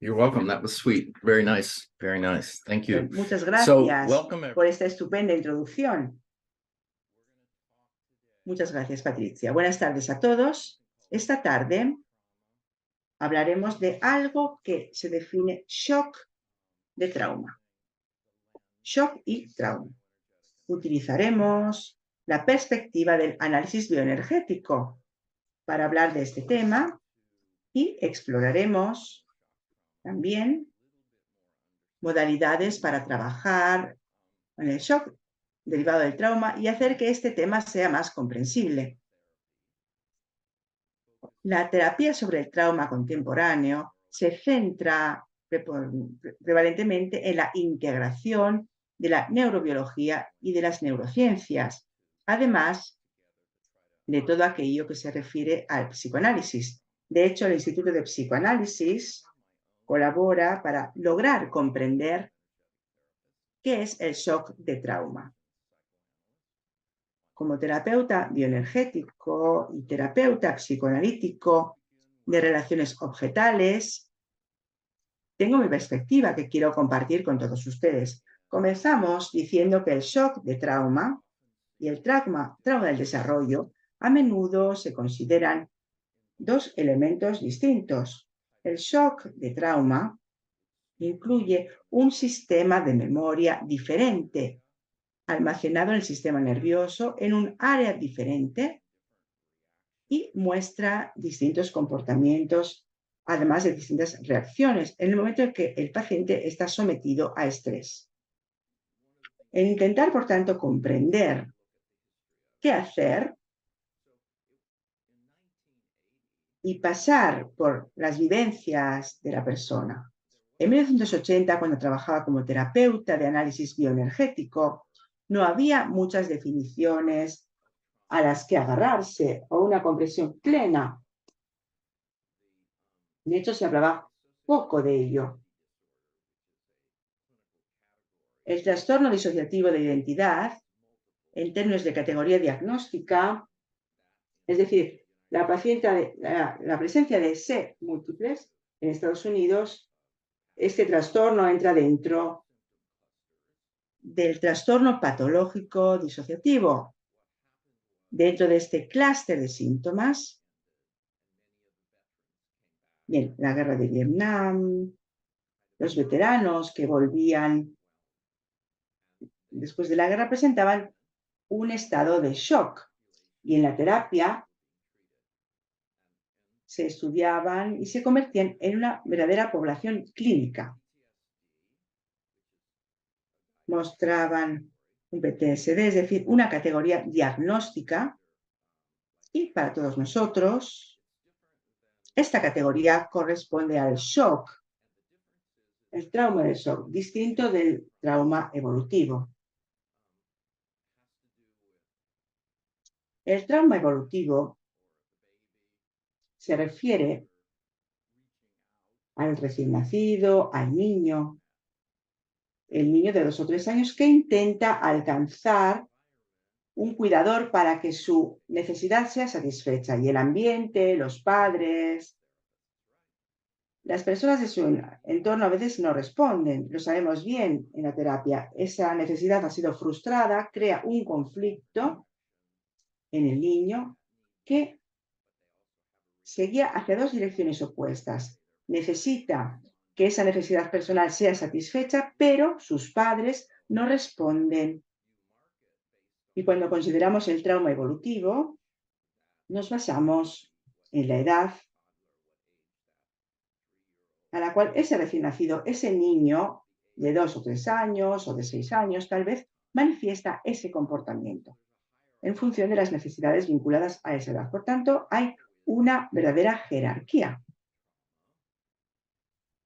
You're welcome. That was sweet. Very nice. Very nice. Thank you. Muchas So, gracias welcome por esta estupenda introducción. Muchas gracias, Patricia. Buenas tardes a todos. Esta tarde hablaremos de algo que se define shock de trauma. Shock y trauma. Utilizaremos la perspectiva del análisis bioenergético para hablar de este tema y exploraremos también modalidades para trabajar en el shock derivado del trauma y hacer que este tema sea más comprensible. La terapia sobre el trauma contemporáneo se centra prevalentemente en la integración de la neurobiología y de las neurociencias, además de todo aquello que se refiere al psicoanálisis. De hecho, el Instituto de Psicoanálisis colabora para lograr comprender qué es el shock de trauma. Como terapeuta bioenergético y terapeuta psicoanalítico de relaciones objetales, tengo mi perspectiva que quiero compartir con todos ustedes. Comenzamos diciendo que el shock de trauma y el trauma del desarrollo a menudo se consideran dos elementos distintos. El shock de trauma incluye un sistema de memoria diferente, almacenado en el sistema nervioso en un área diferente y muestra distintos comportamientos, además de distintas reacciones, en el momento en que el paciente está sometido a estrés. En intentar, por tanto, comprender qué hacer y pasar por las vivencias de la persona. En 1980, cuando trabajaba como terapeuta de análisis bioenergético, no había muchas definiciones a las que agarrarse o una comprensión plena. De hecho, se hablaba poco de ello. El trastorno disociativo de identidad, en términos de categoría diagnóstica, es decir, la presencia de C múltiples en Estados Unidos, este trastorno entra dentro del trastorno patológico disociativo. Dentro de este clúster de síntomas, bien, la guerra de Vietnam, los veteranos que volvían después de la guerra presentaban un estado de shock y en la terapia se estudiaban y se convertían en una verdadera población clínica. Mostraban un PTSD, es decir, una categoría diagnóstica, y para todos nosotros esta categoría corresponde al shock, el trauma del shock, distinto del trauma evolutivo. El trauma evolutivo se refiere al recién nacido, al niño, el niño de 2 o 3 años que intenta alcanzar un cuidador para que su necesidad sea satisfecha, y el ambiente, los padres, las personas de su entorno a veces no responden. Lo sabemos bien en la terapia. Esa necesidad ha sido frustrada, crea un conflicto en el niño que se guía hacia dos direcciones opuestas. Necesita que esa necesidad personal sea satisfecha, pero sus padres no responden. Y cuando consideramos el trauma evolutivo, nos basamos en la edad a la cual ese recién nacido, ese niño de 2 o 3 años o de 6 años, tal vez, manifiesta ese comportamiento en función de las necesidades vinculadas a esa edad. Por tanto, hay una verdadera jerarquía.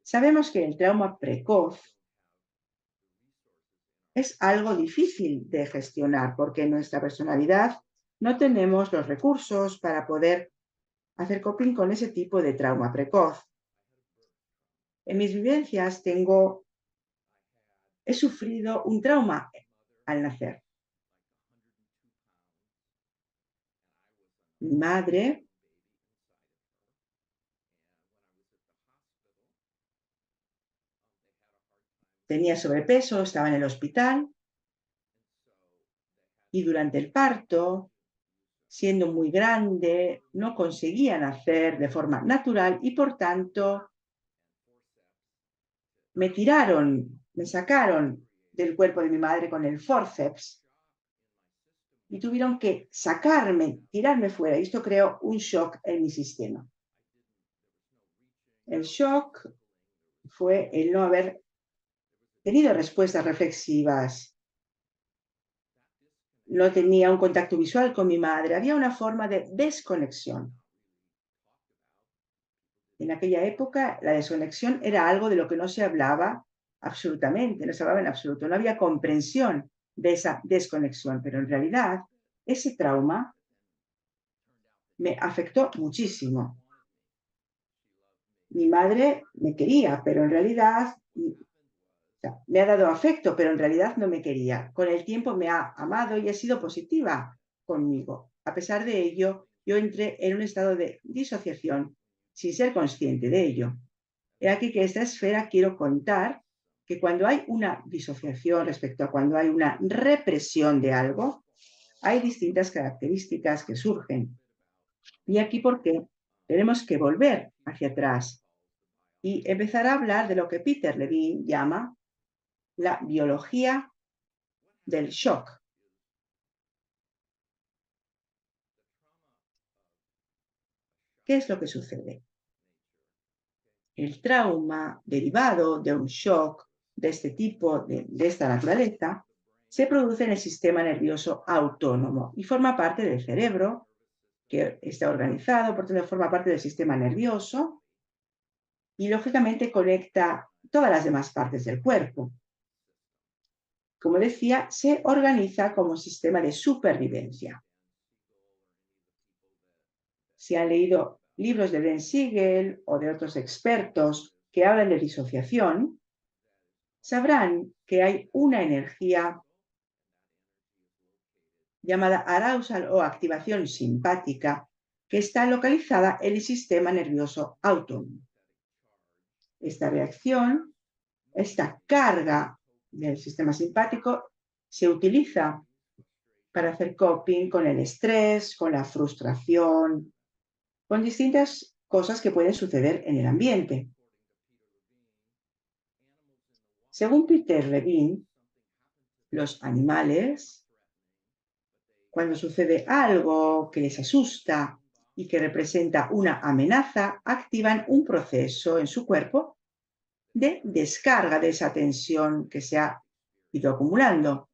Sabemos que el trauma precoz es algo difícil de gestionar porque en nuestra personalidad no tenemos los recursos para poder hacer coping con ese tipo de trauma precoz. En mis vivencias he sufrido un trauma al nacer. Mi madre tenía sobrepeso, estaba en el hospital y durante el parto, siendo muy grande, no conseguía nacer de forma natural y por tanto me sacaron del cuerpo de mi madre con el forceps y tuvieron que sacarme, tirarme fuera. Y esto creó un shock en mi sistema. El shock fue el no haber tenido respuestas reflexivas. No tenía un contacto visual con mi madre. Había una forma de desconexión. En aquella época, la desconexión era algo de lo que no se hablaba absolutamente, no se hablaba en absoluto. No había comprensión de esa desconexión, pero en realidad ese trauma me afectó muchísimo. Mi madre me quería, pero en realidad me ha dado afecto, pero en realidad no me quería. Con el tiempo me ha amado y ha sido positiva conmigo. A pesar de ello, yo entré en un estado de disociación sin ser consciente de ello. He aquí que esta esfera quiero contar que cuando hay una disociación respecto a cuando hay una represión de algo, hay distintas características que surgen. Y aquí porque tenemos que volver hacia atrás y empezar a hablar de lo que Peter Levine llama la biología del shock. ¿Qué es lo que sucede? El trauma derivado de un shock de este tipo, de esta naturaleza, se produce en el sistema nervioso autónomo y forma parte del cerebro, que está organizado, por tanto forma parte del sistema nervioso y lógicamente conecta todas las demás partes del cuerpo. Como decía, se organiza como sistema de supervivencia. Si han leído libros de Ben Siegel o de otros expertos que hablan de disociación, sabrán que hay una energía llamada arousal o activación simpática que está localizada en el sistema nervioso autónomo. Esta reacción, esta carga del sistema simpático se utiliza para hacer coping con el estrés, con la frustración, con distintas cosas que pueden suceder en el ambiente. Según Peter Levine, los animales, cuando sucede algo que les asusta y que representa una amenaza, activan un proceso en su cuerpo de descarga de esa tensión que se ha ido acumulando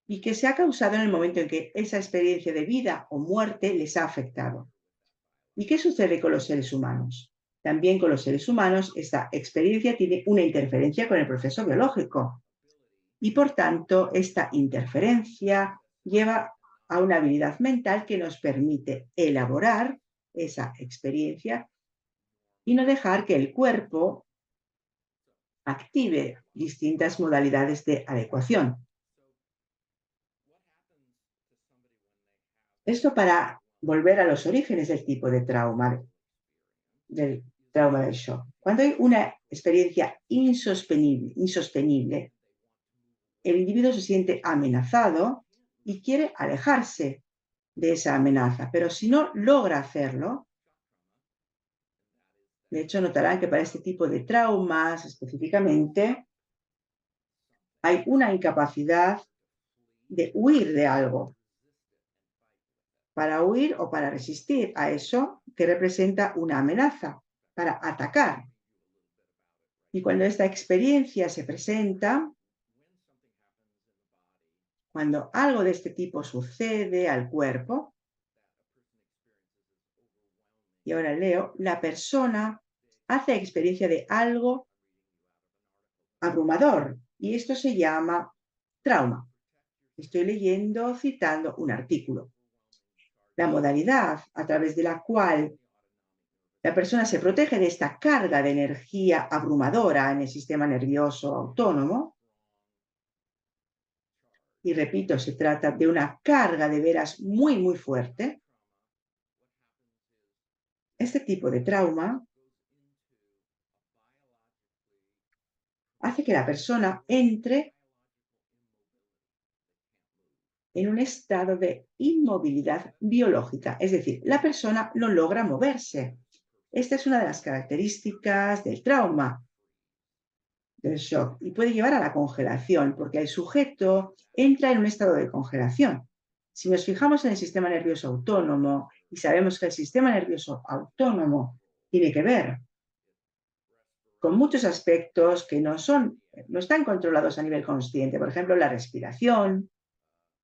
y que se ha causado en el momento en que esa experiencia de vida o muerte les ha afectado. ¿Y qué sucede con los seres humanos? También con los seres humanos esta experiencia tiene una interferencia con el proceso biológico y por tanto esta interferencia lleva a una habilidad mental que nos permite elaborar esa experiencia y no dejar que el cuerpo active distintas modalidades de adecuación. Esto para volver a los orígenes del tipo de trauma, del shock. Cuando hay una experiencia insostenible, el individuo se siente amenazado y quiere alejarse de esa amenaza, pero si no logra hacerlo, de hecho notarán que para este tipo de traumas específicamente hay una incapacidad de huir de algo, para huir o para resistir a eso que representa una amenaza, para atacar. Y cuando esta experiencia se presenta, cuando algo de este tipo sucede al cuerpo, y ahora leo, la persona hace experiencia de algo abrumador y esto se llama trauma. Estoy leyendo, citando un artículo. La modalidad a través de la cual la persona se protege de esta carga de energía abrumadora en el sistema nervioso autónomo, y repito, se trata de una carga de veras muy, muy fuerte. Este tipo de trauma hace que la persona entre en un estado de inmovilidad biológica, es decir, la persona no logra moverse. Esta es una de las características del trauma, del shock, y puede llevar a la congelación, porque el sujeto entra en un estado de congelación. Si nos fijamos en el sistema nervioso autónomo y sabemos que el sistema nervioso autónomo tiene que ver con muchos aspectos que no están controlados a nivel consciente, por ejemplo, la respiración,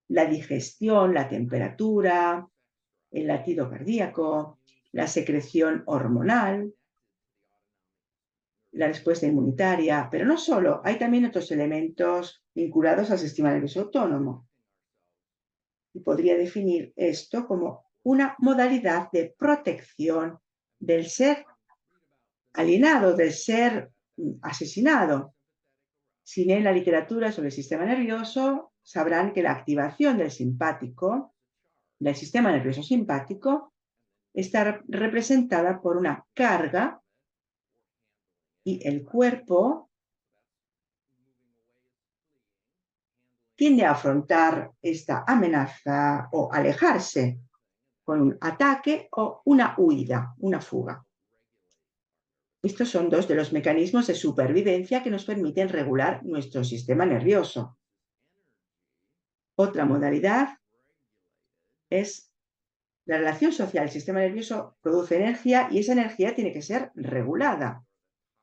la digestión, la temperatura, el latido cardíaco, la secreción hormonal, la respuesta inmunitaria, pero no solo, hay también otros elementos vinculados al sistema nervioso autónomo. Y podría definir esto como una modalidad de protección del ser alienado, del ser asesinado. Si leen la literatura sobre el sistema nervioso, sabrán que la activación del simpático, del sistema nervioso simpático, está representada por una carga y el cuerpo tiende a afrontar esta amenaza o alejarse con un ataque o una huida, una fuga. Estos son dos de los mecanismos de supervivencia que nos permiten regular nuestro sistema nervioso. Otra modalidad es la relación social. El sistema nervioso produce energía y esa energía tiene que ser regulada.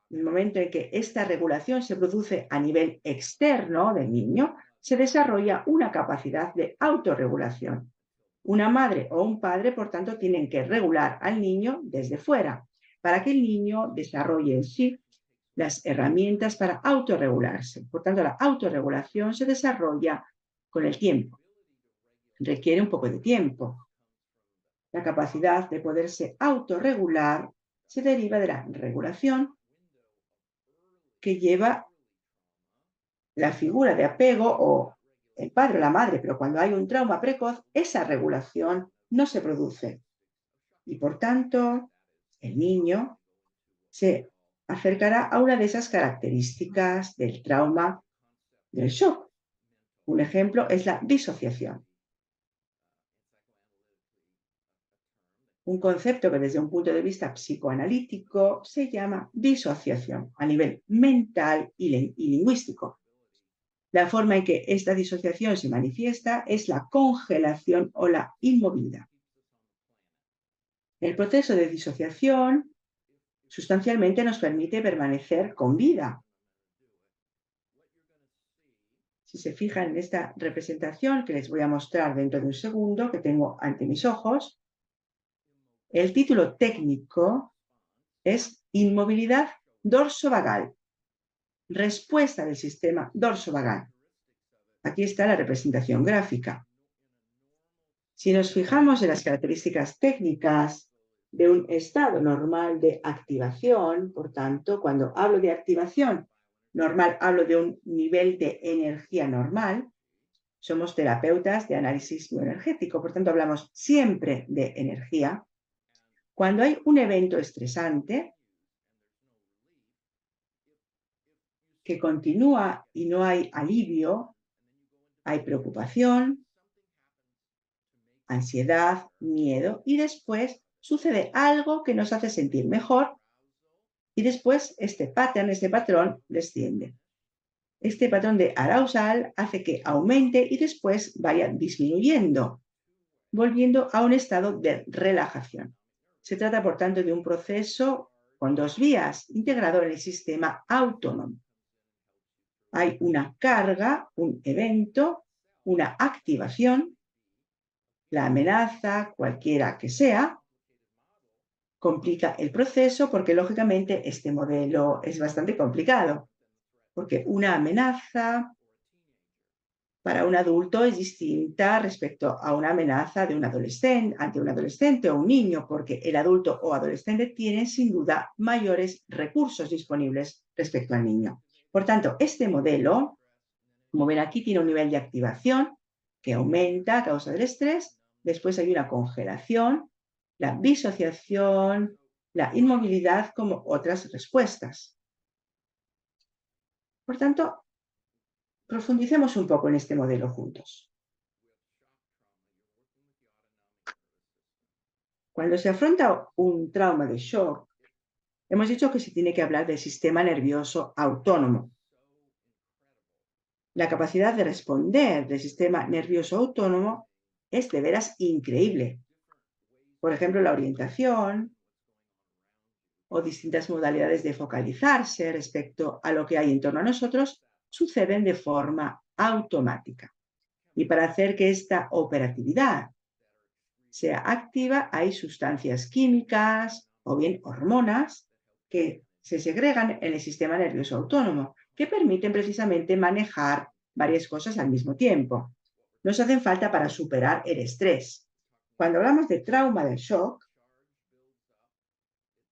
En el momento en que esta regulación se produce a nivel externo del niño, se desarrolla una capacidad de autorregulación. Una madre o un padre, por tanto, tienen que regular al niño desde fuera, para que el niño desarrolle en sí las herramientas para autorregularse. Por tanto, la autorregulación se desarrolla con el tiempo. Requiere un poco de tiempo. La capacidad de poderse autorregular se deriva de la regulación que lleva la figura de apego o el padre o la madre, pero cuando hay un trauma precoz, esa regulación no se produce. Y por tanto, el niño se acercará a una de esas características del trauma del shock. Un ejemplo es la disociación. Un concepto que desde un punto de vista psicoanalítico se llama disociación a nivel mental y lingüístico. La forma en que esta disociación se manifiesta es la congelación o la inmovilidad. El proceso de disociación sustancialmente nos permite permanecer con vida. Si se fijan en esta representación que les voy a mostrar dentro de un segundo, que tengo ante mis ojos, el título técnico es Inmovilidad dorsovagal, respuesta del sistema dorsovagal. Aquí está la representación gráfica. Si nos fijamos en las características técnicas de un estado normal de activación, por tanto, cuando hablo de activación normal, hablo de un nivel de energía normal. Somos terapeutas de análisis bioenergético, por tanto, hablamos siempre de energía. Cuando hay un evento estresante que continúa y no hay alivio, hay preocupación, ansiedad, miedo, y después sucede algo que nos hace sentir mejor y después este patrón desciende. Este patrón de arousal hace que aumente y después vaya disminuyendo, volviendo a un estado de relajación. Se trata, por tanto, de un proceso con dos vías, integrado en el sistema autónomo. Hay una carga, un evento, una activación, la amenaza, cualquiera que sea, complica el proceso porque, lógicamente, este modelo es bastante complicado, porque una amenaza para un adulto es distinta respecto a una amenaza de un adolescente, ante un adolescente o un niño, porque el adulto o adolescente tiene sin duda mayores recursos disponibles respecto al niño. Por tanto, este modelo, como ven aquí, tiene un nivel de activación que aumenta a causa del estrés, después hay una congelación, la disociación, la inmovilidad como otras respuestas. Por tanto, profundicemos un poco en este modelo juntos. Cuando se afronta un trauma de shock, hemos dicho que se tiene que hablar del sistema nervioso autónomo. La capacidad de responder del sistema nervioso autónomo es de veras increíble. Por ejemplo, la orientación o distintas modalidades de focalizarse respecto a lo que hay en torno a nosotros suceden de forma automática. Y para hacer que esta operatividad sea activa, hay sustancias químicas o bien hormonas que se segregan en el sistema nervioso autónomo, que permiten precisamente manejar varias cosas al mismo tiempo. Nos hacen falta para superar el estrés. Cuando hablamos de trauma del shock,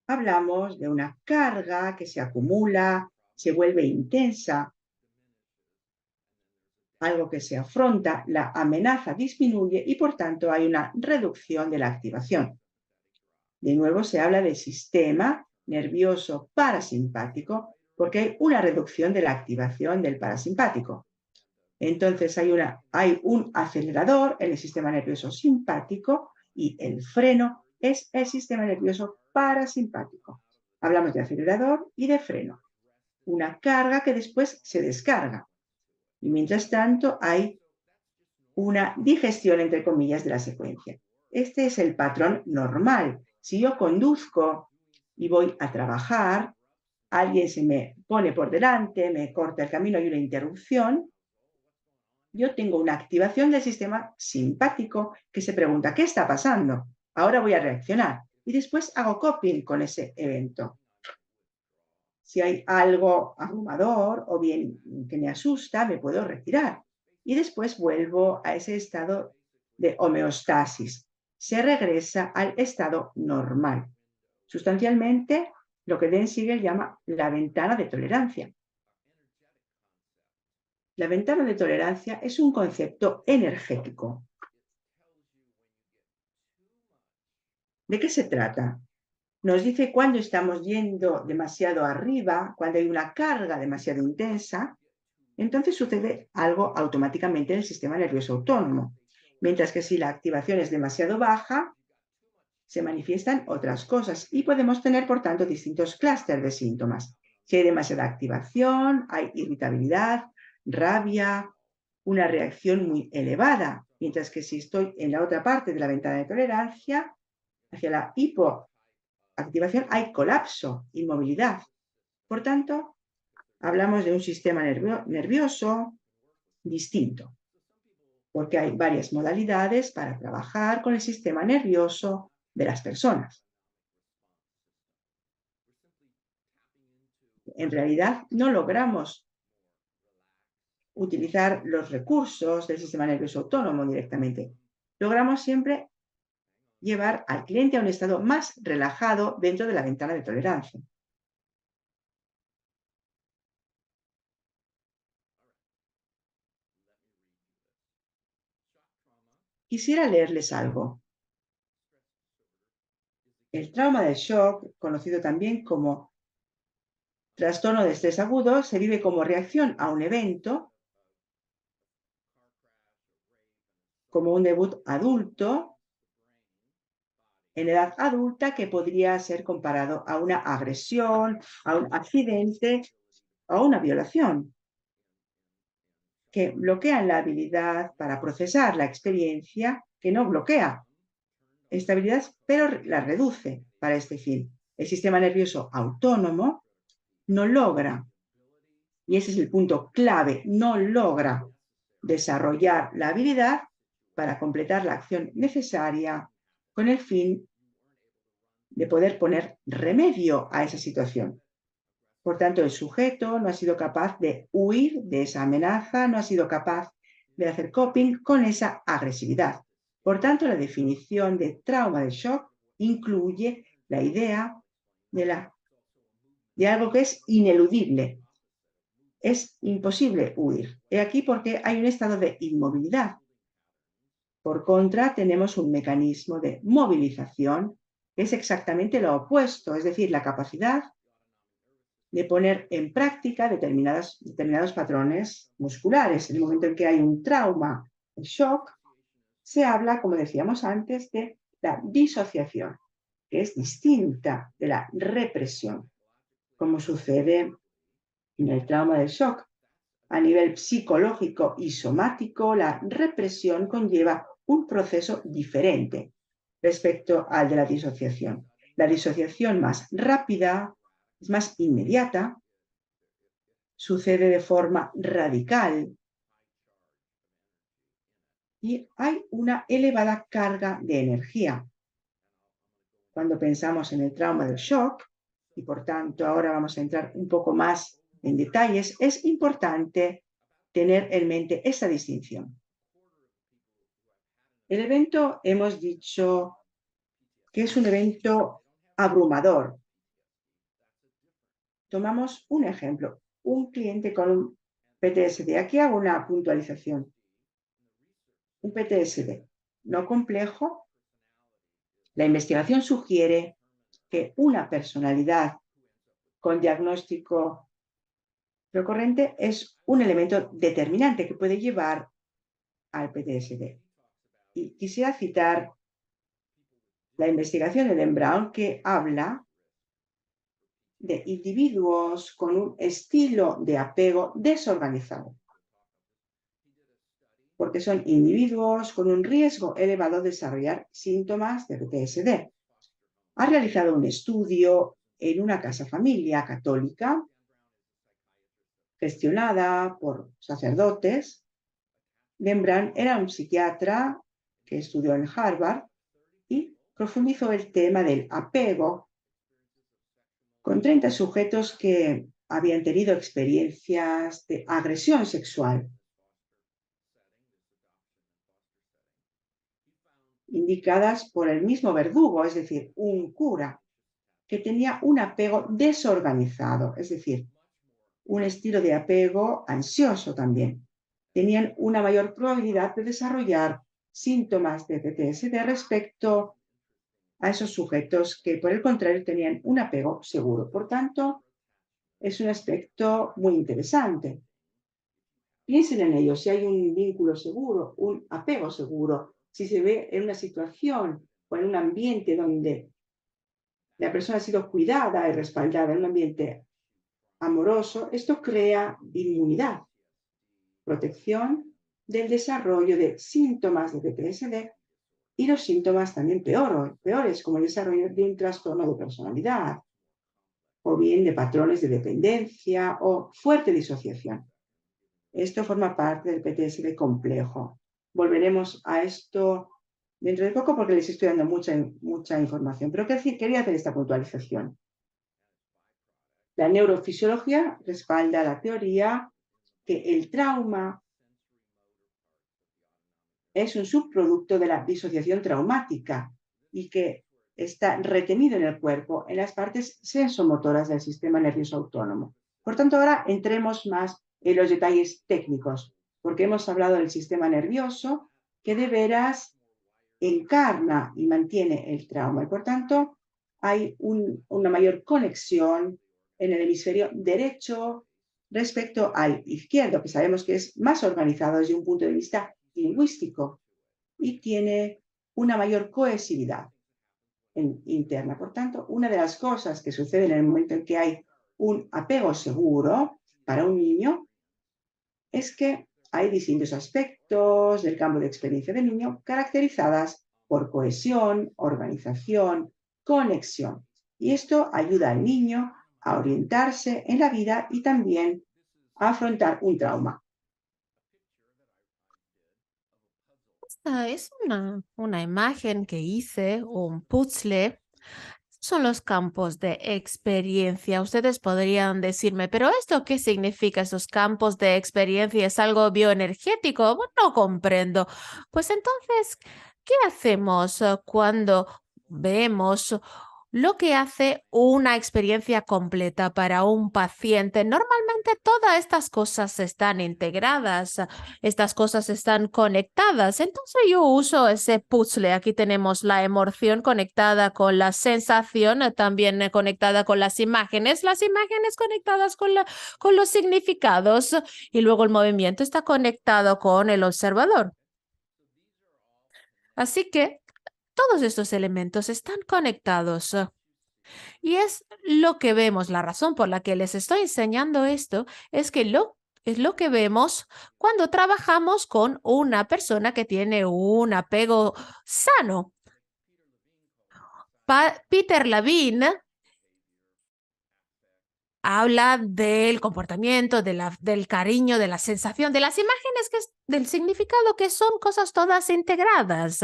hablamos de una carga que se acumula, se vuelve intensa, algo que se afronta, la amenaza disminuye y por tanto hay una reducción de la activación. De nuevo se habla del sistema nervioso parasimpático porque hay una reducción de la activación del parasimpático. Entonces hay un acelerador en el sistema nervioso simpático y el freno es el sistema nervioso parasimpático. Hablamos de acelerador y de freno. Una carga que después se descarga. Y mientras tanto hay una digestión, entre comillas, de la secuencia. Este es el patrón normal. Si yo conduzco y voy a trabajar, alguien se me pone por delante, me corta el camino, hay una interrupción, yo tengo una activación del sistema simpático que se pregunta, ¿qué está pasando? Ahora voy a reaccionar. Y después hago coping con ese evento. Si hay algo abrumador o bien que me asusta, me puedo retirar. Y después vuelvo a ese estado de homeostasis. Se regresa al estado normal. Sustancialmente, lo que Den Siegel llama la ventana de tolerancia. La ventana de tolerancia es un concepto energético. ¿De qué se trata? Nos dice cuando estamos yendo demasiado arriba, cuando hay una carga demasiado intensa, entonces sucede algo automáticamente en el sistema nervioso autónomo. Mientras que si la activación es demasiado baja, se manifiestan otras cosas y podemos tener, por tanto, distintos clústeres de síntomas. Si hay demasiada activación, hay irritabilidad, rabia, una reacción muy elevada, mientras que si estoy en la otra parte de la ventana de tolerancia, hacia la hipoactivación, hay colapso, inmovilidad. Por tanto, hablamos de un sistema nervioso distinto, porque hay varias modalidades para trabajar con el sistema nervioso de las personas. En realidad, no logramos utilizar los recursos del sistema nervioso autónomo directamente. Logramos siempre llevar al cliente a un estado más relajado dentro de la ventana de tolerancia. Quisiera leerles algo. El trauma del shock, conocido también como trastorno de estrés agudo, se vive como reacción a un evento, como un debut adulto, en edad adulta, que podría ser comparado a una agresión, a un accidente o a una violación, que bloquean la habilidad para procesar la experiencia, que no bloquea esta habilidad, pero la reduce para este fin. El sistema nervioso autónomo no logra, y ese es el punto clave, no logra desarrollar la habilidad para completar la acción necesaria con el fin de poder poner remedio a esa situación. Por tanto, el sujeto no ha sido capaz de huir de esa amenaza, no ha sido capaz de hacer coping con esa agresividad. Por tanto, la definición de trauma de shock incluye la idea de algo que es ineludible. Es imposible huir. He aquí porque hay un estado de inmovilidad. Por contra, tenemos un mecanismo de movilización que es exactamente lo opuesto, es decir, la capacidad de poner en práctica determinados patrones musculares. En el momento en que hay un trauma, el shock, se habla, como decíamos antes, de la disociación, que es distinta de la represión, como sucede en el trauma del shock. A nivel psicológico y somático, la represión conlleva un proceso diferente respecto al de la disociación. La disociación más rápida, es más inmediata, sucede de forma radical y hay una elevada carga de energía. Cuando pensamos en el trauma del shock, y por tanto ahora vamos a entrar un poco más en detalles, es importante tener en mente esta distinción. El evento hemos dicho que es un evento abrumador. Tomamos un ejemplo, un cliente con un PTSD. Aquí hago una puntualización. Un PTSD no complejo. La investigación sugiere que una personalidad con diagnóstico recurrente es un elemento determinante que puede llevar al PTSD. Y quisiera citar la investigación de Dan Brown, que habla de individuos con un estilo de apego desorganizado, porque son individuos con un riesgo elevado de desarrollar síntomas de PTSD. Ha realizado un estudio en una casa familia católica gestionada por sacerdotes. Dan Brown era un psiquiatra que estudió en Harvard y profundizó el tema del apego con 30 sujetos que habían tenido experiencias de agresión sexual indicadas por el mismo verdugo, es decir, un cura, que tenía un apego desorganizado, es decir, un estilo de apego ansioso también. Tenían una mayor probabilidad de desarrollar síntomas de PTSD respecto a esos sujetos que, por el contrario, tenían un apego seguro. Por tanto, es un aspecto muy interesante. Piensen en ello, si hay un vínculo seguro, un apego seguro, si se ve en una situación o en un ambiente donde la persona ha sido cuidada y respaldada, en un ambiente amoroso, esto crea inmunidad, protección del desarrollo de síntomas de PTSD y los síntomas también peores, como el desarrollo de un trastorno de personalidad o bien de patrones de dependencia o fuerte disociación. Esto forma parte del PTSD complejo. Volveremos a esto dentro de poco porque les estoy dando mucha información, pero quería hacer esta puntualización. La neurofisiología respalda la teoría que el trauma es un subproducto de la disociación traumática y que está retenido en el cuerpo, en las partes sensomotoras del sistema nervioso autónomo. Por tanto, ahora entremos más en los detalles técnicos, porque hemos hablado del sistema nervioso que de veras encarna y mantiene el trauma. Y por tanto, hay una mayor conexión en el hemisferio derecho respecto al izquierdo, que sabemos que es más organizado desde un punto de vista lingüístico y tiene una mayor cohesividad interna. Por tanto, una de las cosas que sucede en el momento en que hay un apego seguro para un niño es que hay distintos aspectos del campo de experiencia del niño caracterizadas por cohesión, organización, conexión. Y esto ayuda al niño a orientarse en la vida y también a afrontar un trauma. Esta es una imagen que hice, un puzzle. Son los campos de experiencia. Ustedes podrían decirme, pero ¿esto qué significa, esos campos de experiencia? ¿Es algo bioenergético? No comprendo. Pues entonces, ¿qué hacemos cuando vemos lo que hace una experiencia completa para un paciente. Normalmente todas estas cosas están integradas, estas cosas están conectadas. Entonces yo uso ese puzzle. Aquí tenemos la emoción conectada con la sensación, también conectada con las imágenes conectadas con los significados, y luego el movimiento está conectado con el observador. Así que todos estos elementos están conectados. Y es lo que vemos. La razón por la que les estoy enseñando esto es que es lo que vemos cuando trabajamos con una persona que tiene un apego sano. Peter Levine habla del comportamiento, del cariño, de la sensación, de las imágenes, del significado, que son cosas todas integradas,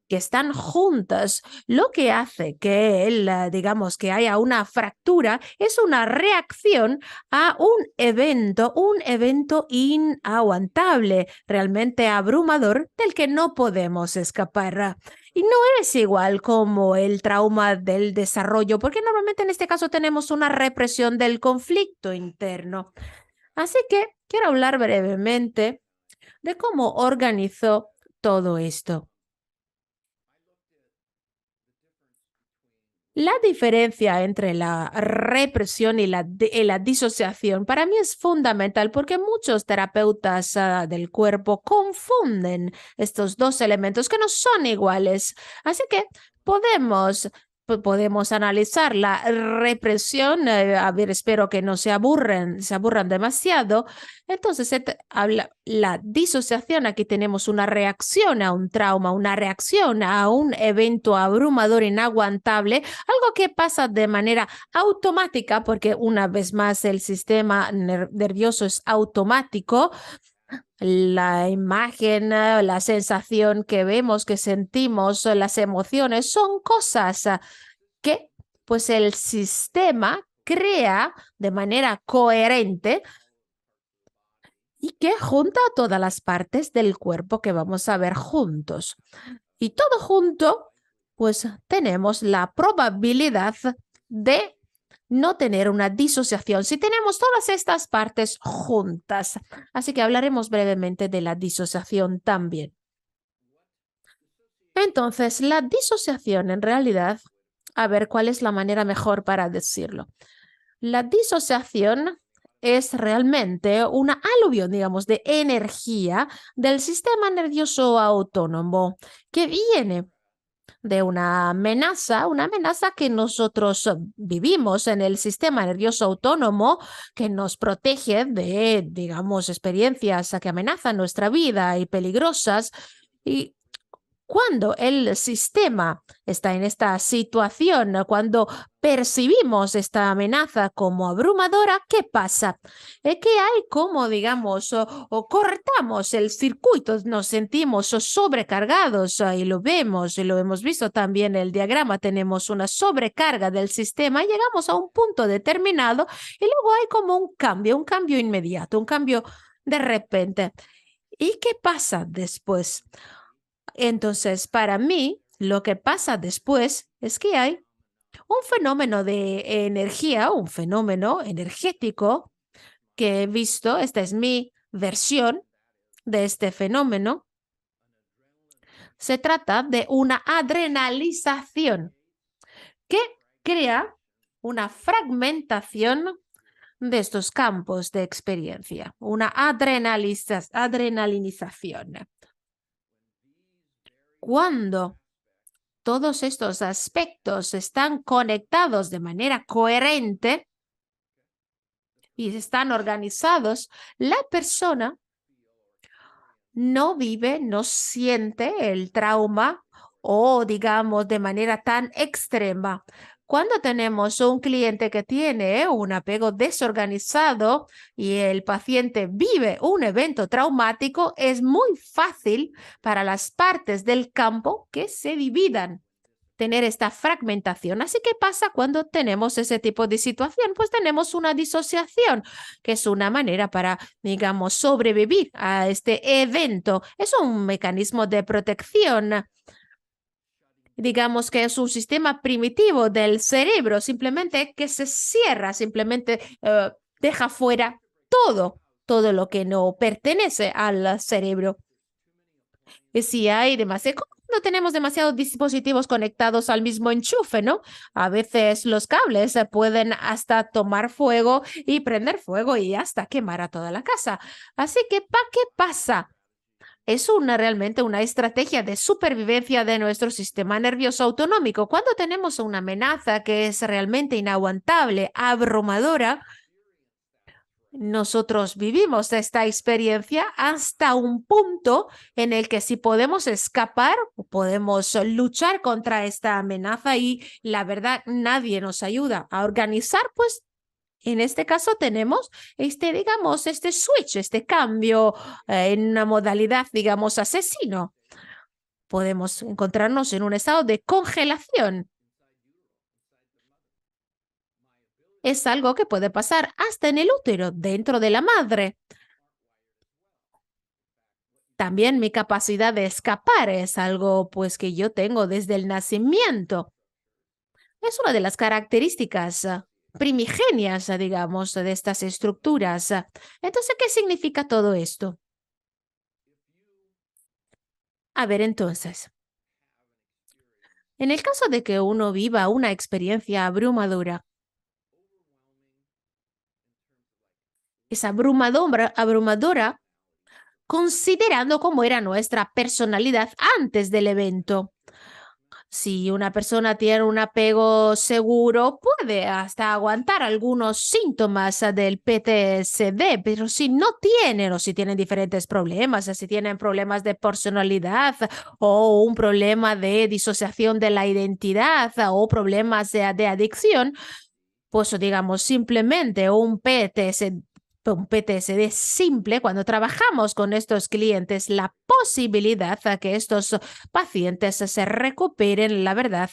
que están juntas. Lo que hace que digamos que haya una fractura es una reacción a un evento inaguantable, realmente abrumador, del que no podemos escapar. Y no es igual como el trauma del desarrollo, porque normalmente en este caso tenemos una represión del conflicto interno. Así que quiero hablar brevemente de cómo organizó todo esto. La diferencia entre la represión y la disociación para mí es fundamental, porque muchos terapeutas del cuerpo confunden estos dos elementos que no son iguales. Así que podemos analizar la represión. A ver, espero que no se aburran demasiado. Entonces, habla la disociación. Aquí tenemos una reacción a un trauma, una reacción a un evento abrumador, inaguantable, algo que pasa de manera automática, porque una vez más el sistema nervioso es automático. La imagen, la sensación que vemos, que sentimos, las emociones son cosas que pues el sistema crea de manera coherente y que junta a todas las partes del cuerpo que vamos a ver juntos. Y todo junto, pues tenemos la probabilidad de no tener una disociación si tenemos todas estas partes juntas. Así que hablaremos brevemente de la disociación también. Entonces, la disociación en realidad, a ver cuál es la manera mejor para decirlo. La disociación es realmente una aluvión, digamos, de energía del sistema nervioso autónomo que viene de una amenaza que nosotros vivimos en el sistema nervioso autónomo, que nos protege de, digamos, experiencias que amenazan nuestra vida y peligrosas. Y cuando el sistema está en esta situación, cuando percibimos esta amenaza como abrumadora, ¿qué pasa? Es que hay como, digamos, o cortamos el circuito, nos sentimos sobrecargados, y lo vemos, y lo hemos visto también en el diagrama, tenemos una sobrecarga del sistema y llegamos a un punto determinado y luego hay como un cambio inmediato, un cambio de repente. ¿Y qué pasa después? Entonces, para mí, lo que pasa después es que hay un fenómeno de energía, un fenómeno energético que he visto. Esta es mi versión de este fenómeno. Se trata de una adrenalización que crea una fragmentación de estos campos de experiencia, una adrenalinización. Cuando todos estos aspectos están conectados de manera coherente y están organizados, la persona no vive, no siente el trauma o, digamos, de manera tan extrema. Cuando tenemos un cliente que tiene un apego desorganizado y el paciente vive un evento traumático, es muy fácil para las partes del campo que se dividan, tener esta fragmentación. Así que pasa cuando tenemos ese tipo de situación, pues tenemos una disociación, que es una manera para, digamos, sobrevivir a este evento. Es un mecanismo de protección. digamos que es un sistema primitivo del cerebro, simplemente que se cierra, simplemente deja fuera todo lo que no pertenece al cerebro. Y si hay demasiado, no tenemos demasiados dispositivos conectados al mismo enchufe, ¿no? A veces los cables pueden hasta tomar fuego y prender fuego y hasta quemar a toda la casa. Así que, ¿qué pasa? Es realmente una estrategia de supervivencia de nuestro sistema nervioso autonómico. Cuando tenemos una amenaza que es realmente inaguantable, abrumadora, nosotros vivimos esta experiencia hasta un punto en el que si podemos escapar, podemos luchar contra esta amenaza y la verdad nadie nos ayuda a organizar, pues en este caso tenemos digamos, este switch, este cambio en una modalidad, digamos, asesino. Podemos encontrarnos en un estado de congelación. Es algo que puede pasar hasta en el útero, dentro de la madre. También mi capacidad de escapar es algo pues que yo tengo desde el nacimiento. Es una de las características primigenias, digamos, de estas estructuras. Entonces, ¿qué significa todo esto? A ver, entonces, en el caso de que uno viva una experiencia abrumadora, es abrumadora considerando cómo era nuestra personalidad antes del evento. Si una persona tiene un apego seguro, puede hasta aguantar algunos síntomas del PTSD, pero si no tienen o si tienen diferentes problemas, si tienen problemas de personalidad o un problema de disociación de la identidad o problemas de adicción, pues digamos simplemente un PTSD simple, cuando trabajamos con estos clientes, la posibilidad de que estos pacientes se recuperen, la verdad,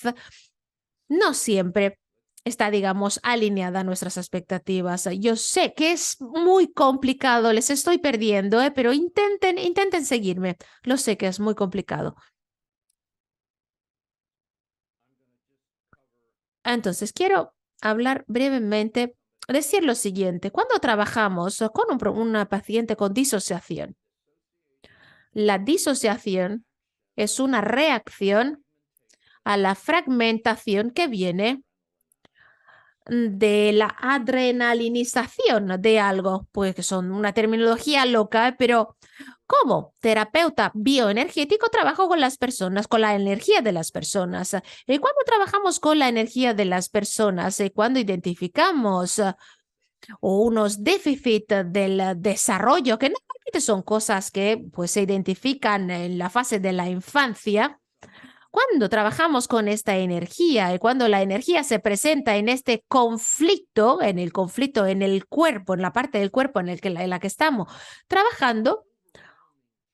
no siempre está, digamos, alineada a nuestras expectativas. Yo sé que es muy complicado, les estoy perdiendo, pero intenten seguirme. Lo sé que es muy complicado. Entonces, quiero hablar brevemente, decir lo siguiente. Cuando trabajamos con una paciente con disociación, la disociación es una reacción a la fragmentación que viene de la adrenalinización de algo, pues que son una terminología loca, pero como terapeuta bioenergético trabajo con las personas, con la energía de las personas. Y cuando trabajamos con la energía de las personas, cuando identificamos unos déficits del desarrollo, que normalmente son cosas que pues, se identifican en la fase de la infancia, cuando trabajamos con esta energía y cuando la energía se presenta en este conflicto, en el conflicto en el cuerpo, en la parte del cuerpo en la que estamos trabajando,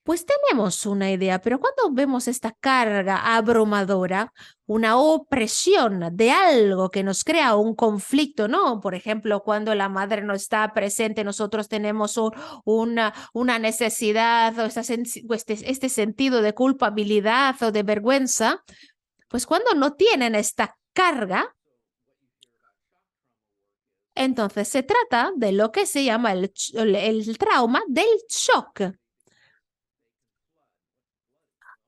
pues tenemos una idea, pero cuando vemos esta carga abrumadora, una opresión de algo que nos crea un conflicto, ¿no? Por ejemplo, cuando la madre no está presente, nosotros tenemos una necesidad o este sentido de culpabilidad o de vergüenza, pues cuando no tienen esta carga, entonces se trata de lo que se llama el trauma del shock.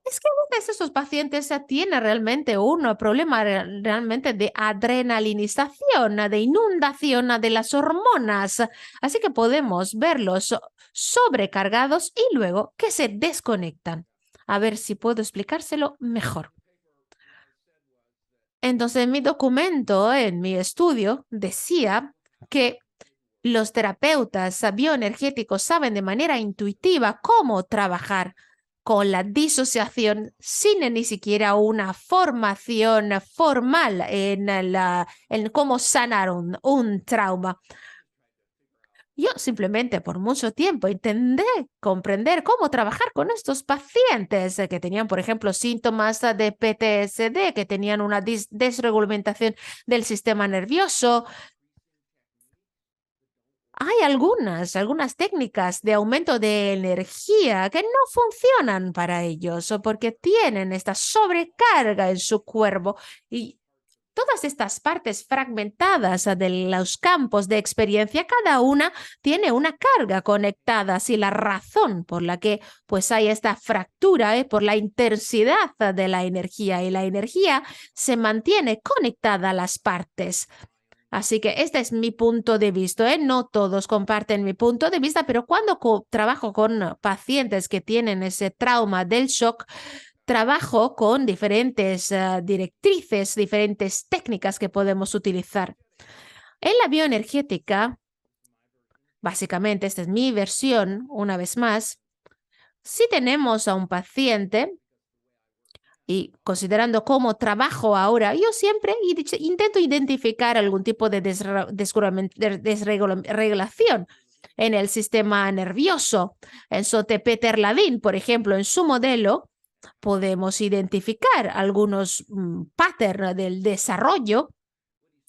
Es que a veces esos pacientes tienen realmente un problema realmente de adrenalinización, de inundación de las hormonas. Así que podemos verlos sobrecargados y luego que se desconectan. A ver si puedo explicárselo mejor. Entonces, en mi documento, en mi estudio, decía que los terapeutas bioenergéticos saben de manera intuitiva cómo trabajar con la disociación sin ni siquiera una formación formal en cómo sanar un trauma. Yo simplemente por mucho tiempo intenté comprender cómo trabajar con estos pacientes que tenían, por ejemplo, síntomas de PTSD, que tenían una desregulamentación del sistema nervioso. hay algunas técnicas de aumento de energía que no funcionan para ellos o porque tienen esta sobrecarga en su cuerpo y todas estas partes fragmentadas de los campos de experiencia, cada una tiene una carga conectada. Y la razón por la que pues hay esta fractura es por la intensidad de la energía y la energía se mantiene conectada a las partes. Así que este es mi punto de vista, ¿eh? No todos comparten mi punto de vista, pero cuando trabajo con pacientes que tienen ese trauma del shock, trabajo con diferentes directrices, diferentes técnicas que podemos utilizar. En la bioenergética, básicamente esta es mi versión, una vez más, si tenemos a un paciente y considerando cómo trabajo ahora, yo siempre intento identificar algún tipo de desregulación en el sistema nervioso. En Peter Ladin, por ejemplo, en su modelo, podemos identificar algunos patterns del desarrollo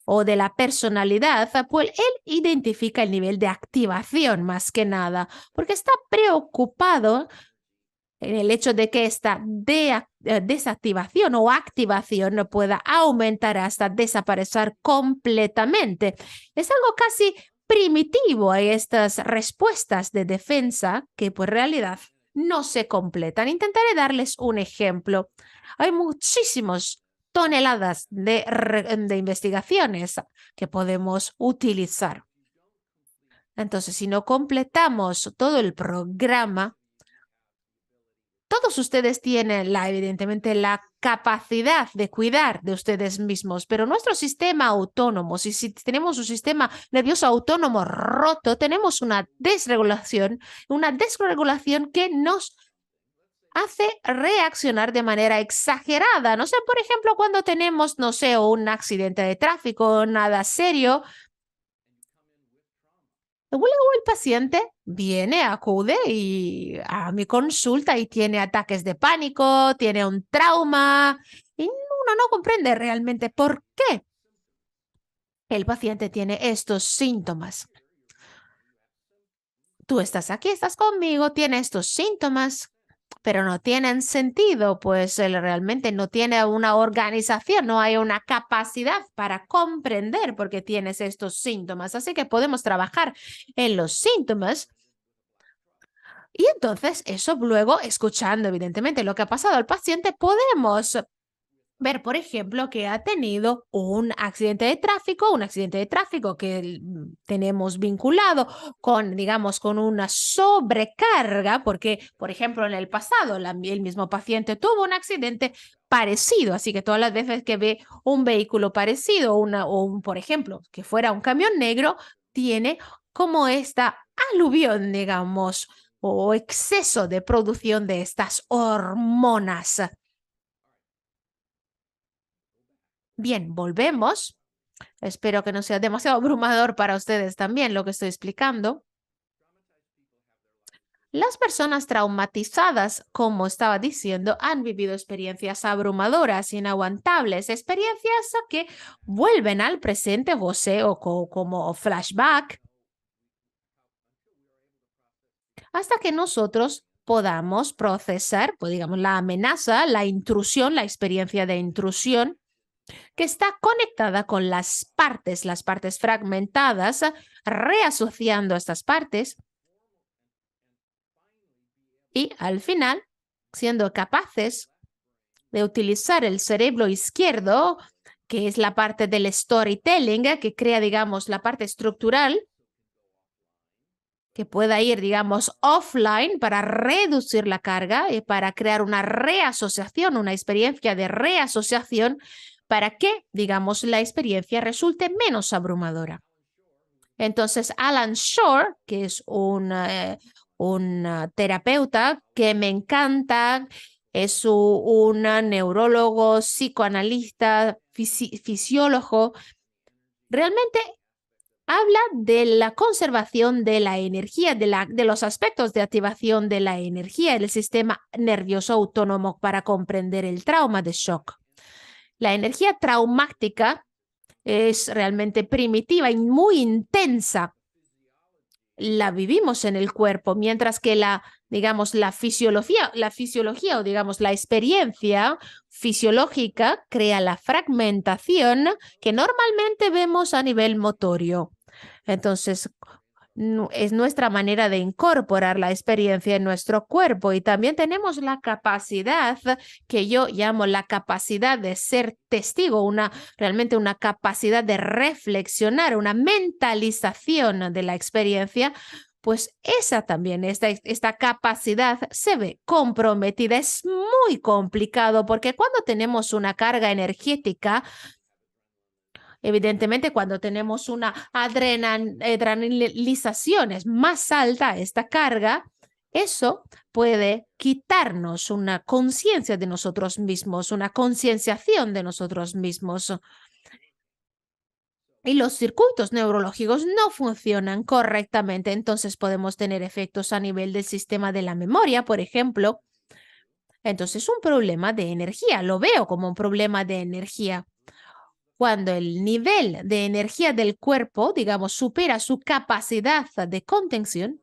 o de la personalidad, pues él identifica el nivel de activación más que nada, porque está preocupado en el hecho de que esta desactivación o activación pueda aumentar hasta desaparecer completamente. Es algo casi primitivo a estas respuestas de defensa que por realidad no se completan. Intentaré darles un ejemplo. Hay muchísimas toneladas de investigaciones que podemos utilizar. Entonces, si no completamos todo el programa, todos ustedes tienen evidentemente la capacidad de cuidar de ustedes mismos, pero nuestro sistema autónomo, si tenemos un sistema nervioso autónomo roto, tenemos una desregulación que nos hace reaccionar de manera exagerada. No sé, por ejemplo, cuando tenemos, no sé, un accidente de tráfico, nada serio, luego el paciente acude a mi consulta y tiene ataques de pánico, tiene un trauma y uno no comprende realmente por qué el paciente tiene estos síntomas. Tú estás aquí, estás conmigo, tiene estos síntomas, pero no tienen sentido, pues él realmente no tiene una organización, no hay una capacidad para comprender por qué tienes estos síntomas. Así que podemos trabajar en los síntomas. Y entonces eso luego, escuchando evidentemente lo que ha pasado al paciente, podemos ver, por ejemplo, que ha tenido un accidente de tráfico que tenemos vinculado con, digamos, con una sobrecarga, porque, por ejemplo, en el pasado el mismo paciente tuvo un accidente parecido, así que todas las veces que ve un vehículo parecido, por ejemplo, que fuera un camión negro, tiene como esta aluvión, digamos, o exceso de producción de estas hormonas. Bien, volvemos. Espero que no sea demasiado abrumador para ustedes también lo que estoy explicando. Las personas traumatizadas, como estaba diciendo, han vivido experiencias abrumadoras, inaguantables, experiencias que vuelven al presente, o como flashback, hasta que nosotros podamos procesar, pues digamos, la amenaza, la intrusión, la experiencia de intrusión, que está conectada con las partes fragmentadas, reasociando estas partes y al final siendo capaces de utilizar el cerebro izquierdo, que es la parte del storytelling, que crea, digamos, la parte estructural, que pueda ir, digamos, offline para reducir la carga y para crear una reasociación, una experiencia de reasociación para que, digamos, la experiencia resulte menos abrumadora. Entonces, Alan Shore, que es un terapeuta que me encanta, es un neurólogo, psicoanalista, fisiólogo, realmente habla de la conservación de la energía, de los aspectos de activación de la energía del sistema nervioso autónomo para comprender el trauma de shock. La energía traumática es realmente primitiva y muy intensa. la vivimos en el cuerpo, mientras que digamos, la fisiología o digamos la experiencia fisiológica crea la fragmentación que normalmente vemos a nivel motorio. Entonces, es nuestra manera de incorporar la experiencia en nuestro cuerpo y también tenemos la capacidad que yo llamo la capacidad de ser testigo, realmente una capacidad de reflexionar, una mentalización de la experiencia. Pues esa también, esta capacidad se ve comprometida. Es muy complicado porque cuando tenemos una carga energética, evidentemente, cuando tenemos una adrenalización es más alta esta carga, eso puede quitarnos una conciencia de nosotros mismos, una concienciación de nosotros mismos. Y los circuitos neurológicos no funcionan correctamente, entonces podemos tener efectos a nivel del sistema de la memoria, por ejemplo. Entonces, un problema de energía, lo veo como un problema de energía. Cuando el nivel de energía del cuerpo, digamos, supera su capacidad de contención,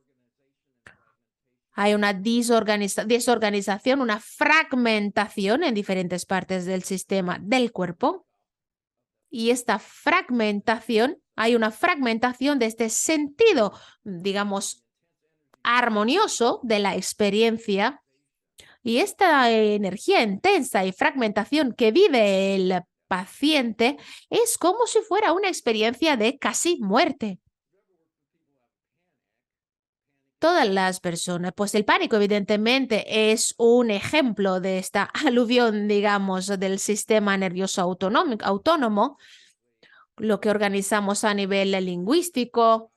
hay una desorganización, una fragmentación en diferentes partes del sistema del cuerpo. Y esta fragmentación, hay una fragmentación de este sentido, digamos, armonioso de la experiencia. Y esta energía intensa y fragmentación que vive el paciente es como si fuera una experiencia de casi muerte. Todas las personas, pues el pánico evidentemente es un ejemplo de esta aluvión, digamos, del sistema nervioso autónomo, lo que organizamos a nivel lingüístico,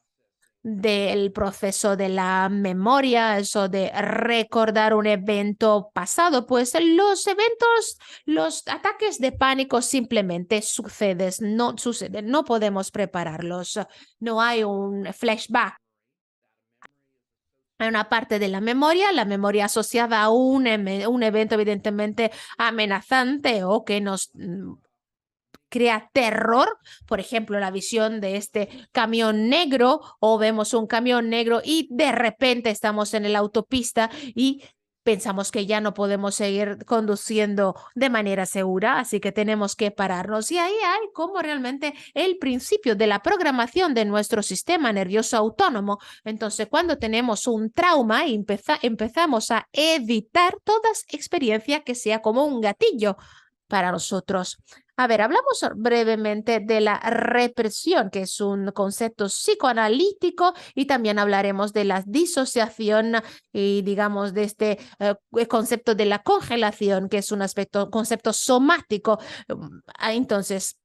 del proceso de la memoria, eso de recordar un evento pasado, pues los ataques de pánico simplemente suceden, no podemos prepararlos, no hay un flashback. Hay una parte de la memoria asociada a un evento evidentemente amenazante o que nos crea terror, por ejemplo, la visión de este camión negro o vemos un camión negro y de repente estamos en la autopista y pensamos que ya no podemos seguir conduciendo de manera segura, así que tenemos que pararnos. Y ahí hay como realmente el principio de la programación de nuestro sistema nervioso autónomo. Entonces, cuando tenemos un trauma, empezamos a evitar toda experiencia que sea como un gatillo para nosotros. A ver, hablamos brevemente de la represión, que es un concepto psicoanalítico, y también hablaremos de la disociación y, digamos, de este concepto de la congelación, que es un concepto somático. Entonces,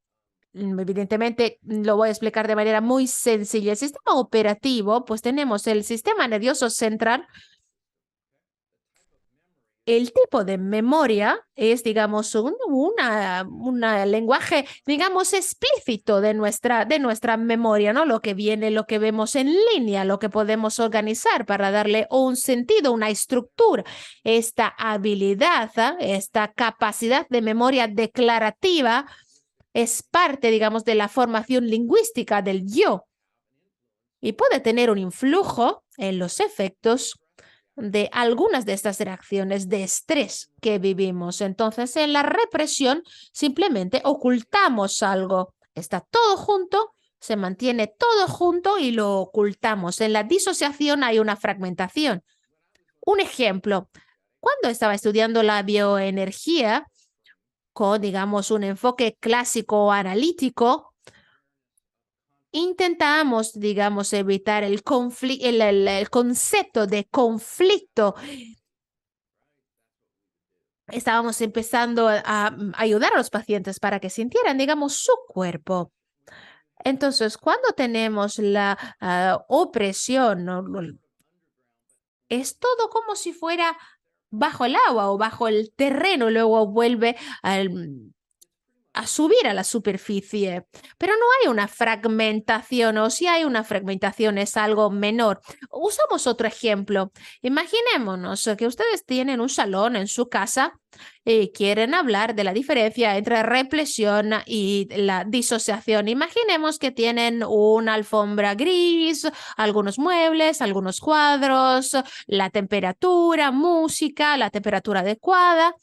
evidentemente, lo voy a explicar de manera muy sencilla. El sistema operativo, pues tenemos el sistema nervioso central. El tipo de memoria es, digamos, un lenguaje, digamos, explícito de nuestra memoria, ¿no? Lo que viene, lo que vemos en línea, lo que podemos organizar para darle un sentido, una estructura. Esta habilidad, esta capacidad de memoria declarativa es parte, digamos, de la formación lingüística del yo y puede tener un influjo en los efectos de algunas de estas reacciones de estrés que vivimos. Entonces, en la represión simplemente ocultamos algo. Está todo junto, se mantiene todo junto y lo ocultamos. En la disociación hay una fragmentación. Un ejemplo, cuando estaba estudiando la bioenergía con, digamos, un enfoque clásico analítico, intentamos, digamos, evitar el concepto de conflicto. Estábamos empezando a ayudar a los pacientes para que sintieran, digamos, su cuerpo. Entonces, cuando tenemos la opresión, ¿no? Es todo como si fuera bajo el agua o bajo el terreno, luego vuelve al a subir a la superficie, pero no hay una fragmentación, o si hay una fragmentación es algo menor. Usamos otro ejemplo. Imaginémonos que ustedes tienen un salón en su casa y quieren hablar de la diferencia entre represión y la disociación. Imaginemos que tienen una alfombra gris, algunos muebles, algunos cuadros, la temperatura, música, la temperatura adecuada.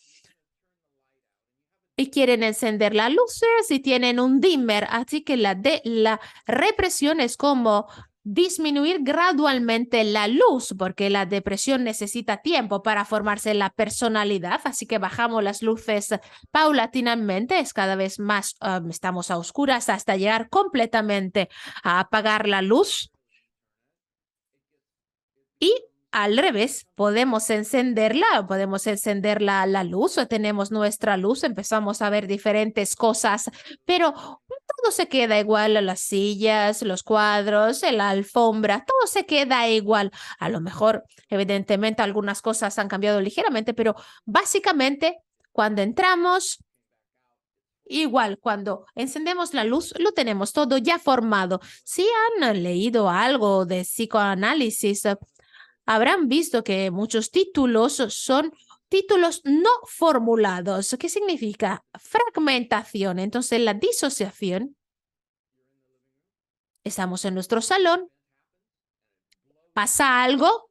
Y quieren encender las luces y tienen un dimmer, así que la represión es como disminuir gradualmente la luz, porque la depresión necesita tiempo para formarse la personalidad, así que bajamos las luces paulatinamente, es cada vez más, estamos a oscuras hasta llegar completamente a apagar la luz. Y al revés, podemos encender la luz, o tenemos nuestra luz, empezamos a ver diferentes cosas, pero todo se queda igual, las sillas, los cuadros, la alfombra, todo se queda igual. A lo mejor, evidentemente, algunas cosas han cambiado ligeramente, pero básicamente, cuando entramos, igual, cuando encendemos la luz, lo tenemos todo ya formado. Si han leído algo de psicoanálisis, habrán visto que muchos títulos son títulos no formulados. ¿Qué significa? Fragmentación. Entonces, la disociación, estamos en nuestro salón, pasa algo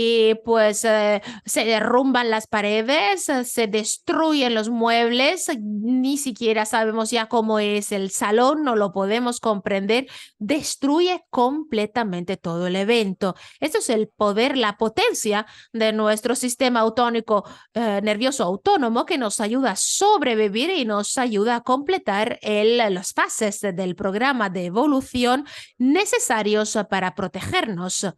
y pues se derrumban las paredes, se destruyen los muebles, ni siquiera sabemos ya cómo es el salón, no lo podemos comprender, destruye completamente todo el evento. Esto es el poder, la potencia de nuestro sistema autónico nervioso autónomo que nos ayuda a sobrevivir y nos ayuda a completar las fases del programa de evolución necesarios para protegernos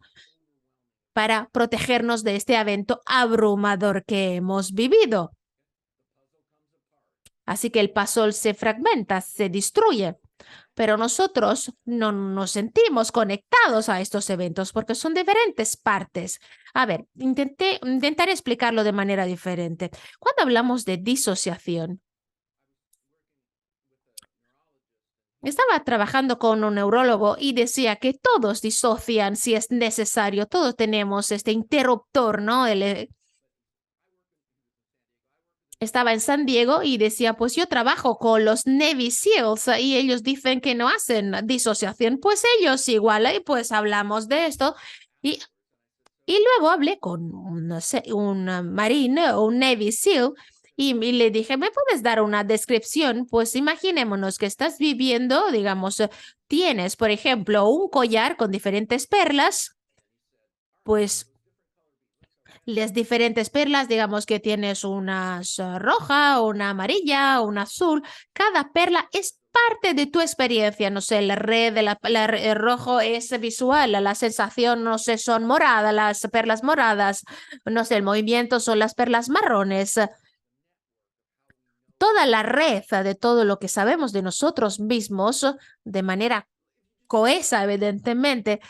de este evento abrumador que hemos vivido. Así que el puzzle se fragmenta, se destruye, pero nosotros no nos sentimos conectados a estos eventos porque son diferentes partes. A ver, intentaré explicarlo de manera diferente. Cuando hablamos de disociación, estaba trabajando con un neurólogo y decía que todos disocian si es necesario, todos tenemos este interruptor, ¿no? Estaba en San Diego y decía, pues yo trabajo con los Navy SEALs y ellos dicen que no hacen disociación, pues ellos igual, y pues hablamos de esto y luego hablé con un Marine o un Navy SEAL y le dije, ¿me puedes dar una descripción? Pues imaginémonos que estás viviendo, digamos, tienes, por ejemplo, un collar con diferentes perlas, pues las diferentes perlas, digamos que tienes una roja, una amarilla, una azul. Cada perla es parte de tu experiencia. No sé, el el rojo es visual, la sensación, no sé, son moradas, las perlas moradas. No sé, el movimiento son las perlas marrones. Toda la red de todo lo que sabemos de nosotros mismos de manera cohesa, evidentemente.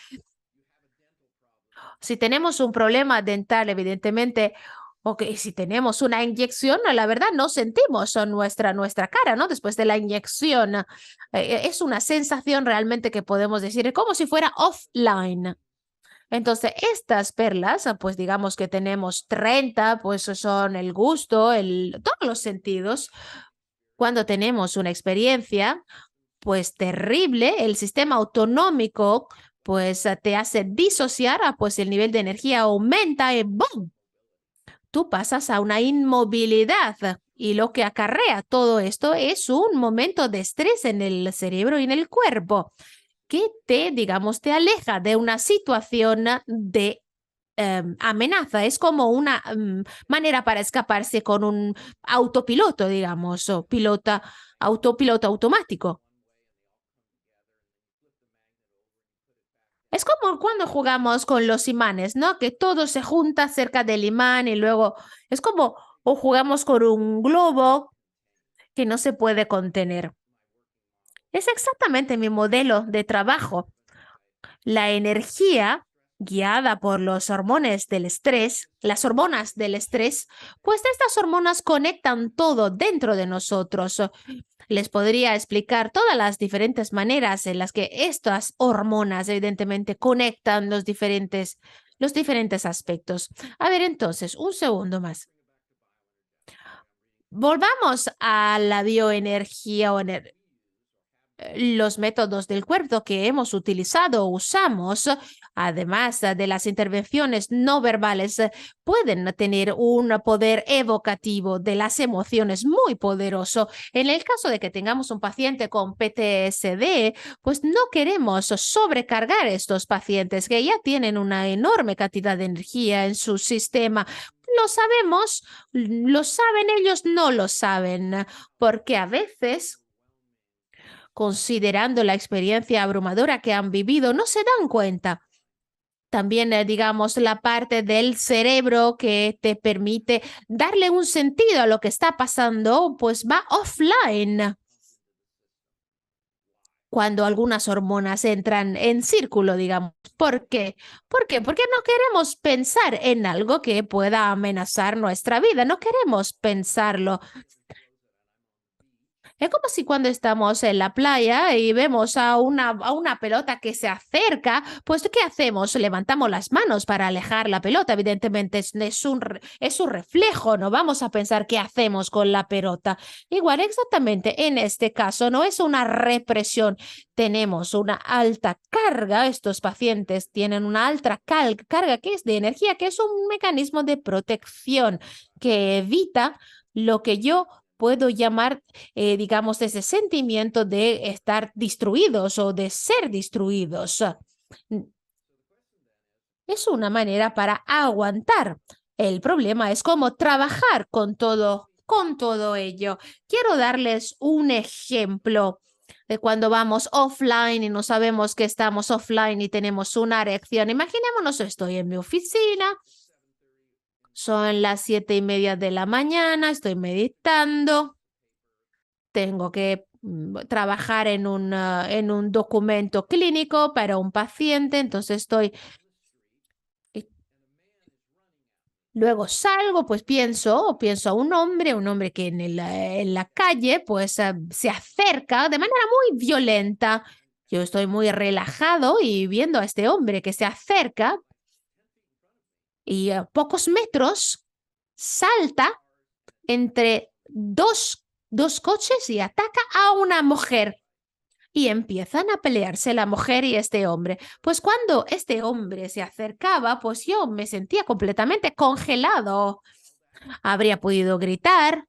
Si tenemos un problema dental, evidentemente, o que si tenemos una inyección, la verdad no sentimos nuestra cara, ¿no? Después de la inyección. Es una sensación realmente que podemos decir, como si fuera offline. Entonces, estas perlas, pues digamos que tenemos 30, pues son el gusto, todos los sentidos. Cuando tenemos una experiencia, pues terrible, el sistema autonómico pues te hace disociar, pues el nivel de energía aumenta y ¡boom! Tú pasas a una inmovilidad y lo que acarrea todo esto es un momento de estrés en el cerebro y en el cuerpo que digamos, te aleja de una situación de amenaza. Es como una manera para escaparse con un autopiloto, digamos, o autopiloto automático. Es como cuando jugamos con los imanes, ¿no? Que todo se junta cerca del imán y luego es como, o jugamos con un globo que no se puede contener. Es exactamente mi modelo de trabajo. La energía guiada por los hormonas del estrés, pues estas hormonas conectan todo dentro de nosotros. Les podría explicar todas las diferentes maneras en las que estas hormonas evidentemente conectan los diferentes aspectos. A ver, entonces, un segundo más. Volvamos a la bioenergía o los métodos del cuerpo que hemos utilizado o usamos, además de las intervenciones no verbales, pueden tener un poder evocativo de las emociones muy poderoso. En el caso de que tengamos un paciente con PTSD, pues no queremos sobrecargar a estos pacientes que ya tienen una enorme cantidad de energía en su sistema. Lo sabemos, lo saben ellos, no lo saben, porque a veces, considerando la experiencia abrumadora que han vivido, no se dan cuenta. También, digamos, la parte del cerebro que te permite darle un sentido a lo que está pasando, pues va offline cuando algunas hormonas entran en círculo, digamos. ¿Por qué? ¿Por qué? Porque no queremos pensar en algo que pueda amenazar nuestra vida, no queremos pensarlo. Es como si cuando estamos en la playa y vemos a una pelota que se acerca, pues ¿qué hacemos? Levantamos las manos para alejar la pelota. Evidentemente es un reflejo, no vamos a pensar qué hacemos con la pelota. Igual, exactamente en este caso, no es una represión. Tenemos una alta carga, estos pacientes tienen una alta carga que es de energía, que es un mecanismo de protección que evita lo que yo puedo llamar, digamos, ese sentimiento de estar destruidos o de ser destruidos. Es una manera para aguantar. El problema es cómo trabajar con todo ello. Quiero darles un ejemplo de cuando vamos offline y no sabemos que estamos offline y tenemos una reacción. Imaginémonos, estoy en mi oficina. Son las 7:30 de la mañana, estoy meditando. Tengo que trabajar en un documento clínico para un paciente, entonces luego salgo, pues pienso a un hombre que en la calle, pues se acerca de manera muy violenta. Yo estoy muy relajado y viendo a este hombre que se acerca y a pocos metros salta entre dos coches y ataca a una mujer. Y empiezan a pelearse la mujer y este hombre. Pues cuando este hombre se acercaba, pues yo me sentía completamente congelado. Habría podido gritar,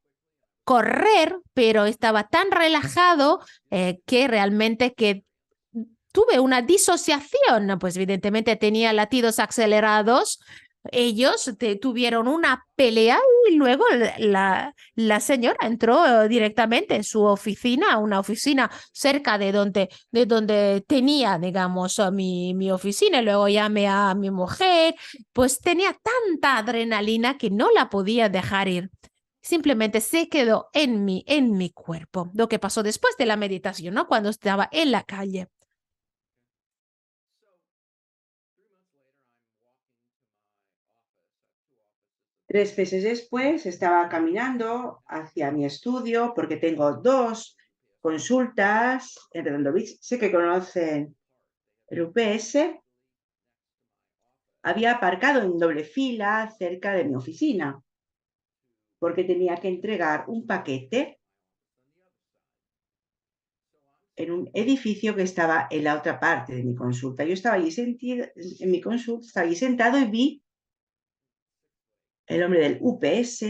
correr, pero estaba tan relajado que realmente que tuve una disociación. Pues evidentemente tenía latidos acelerados. Ellos tuvieron una pelea y luego la señora entró directamente en su oficina, una oficina cerca de donde tenía, digamos, mi oficina. Y luego llamé a mi mujer, pues tenía tanta adrenalina que no la podía dejar ir. Simplemente se quedó en mi cuerpo. Lo que pasó después de la meditación, ¿no? Cuando estaba en la calle. 3 meses después estaba caminando hacia mi estudio porque tengo 2 consultas en Redondo Beach. Sé que conocen el UPS. Había aparcado en doble fila cerca de mi oficina porque tenía que entregar un paquete en un edificio que estaba en la otra parte de mi consulta. Yo estaba allí en mi consulta, estaba allí sentado y vi el hombre del UPS,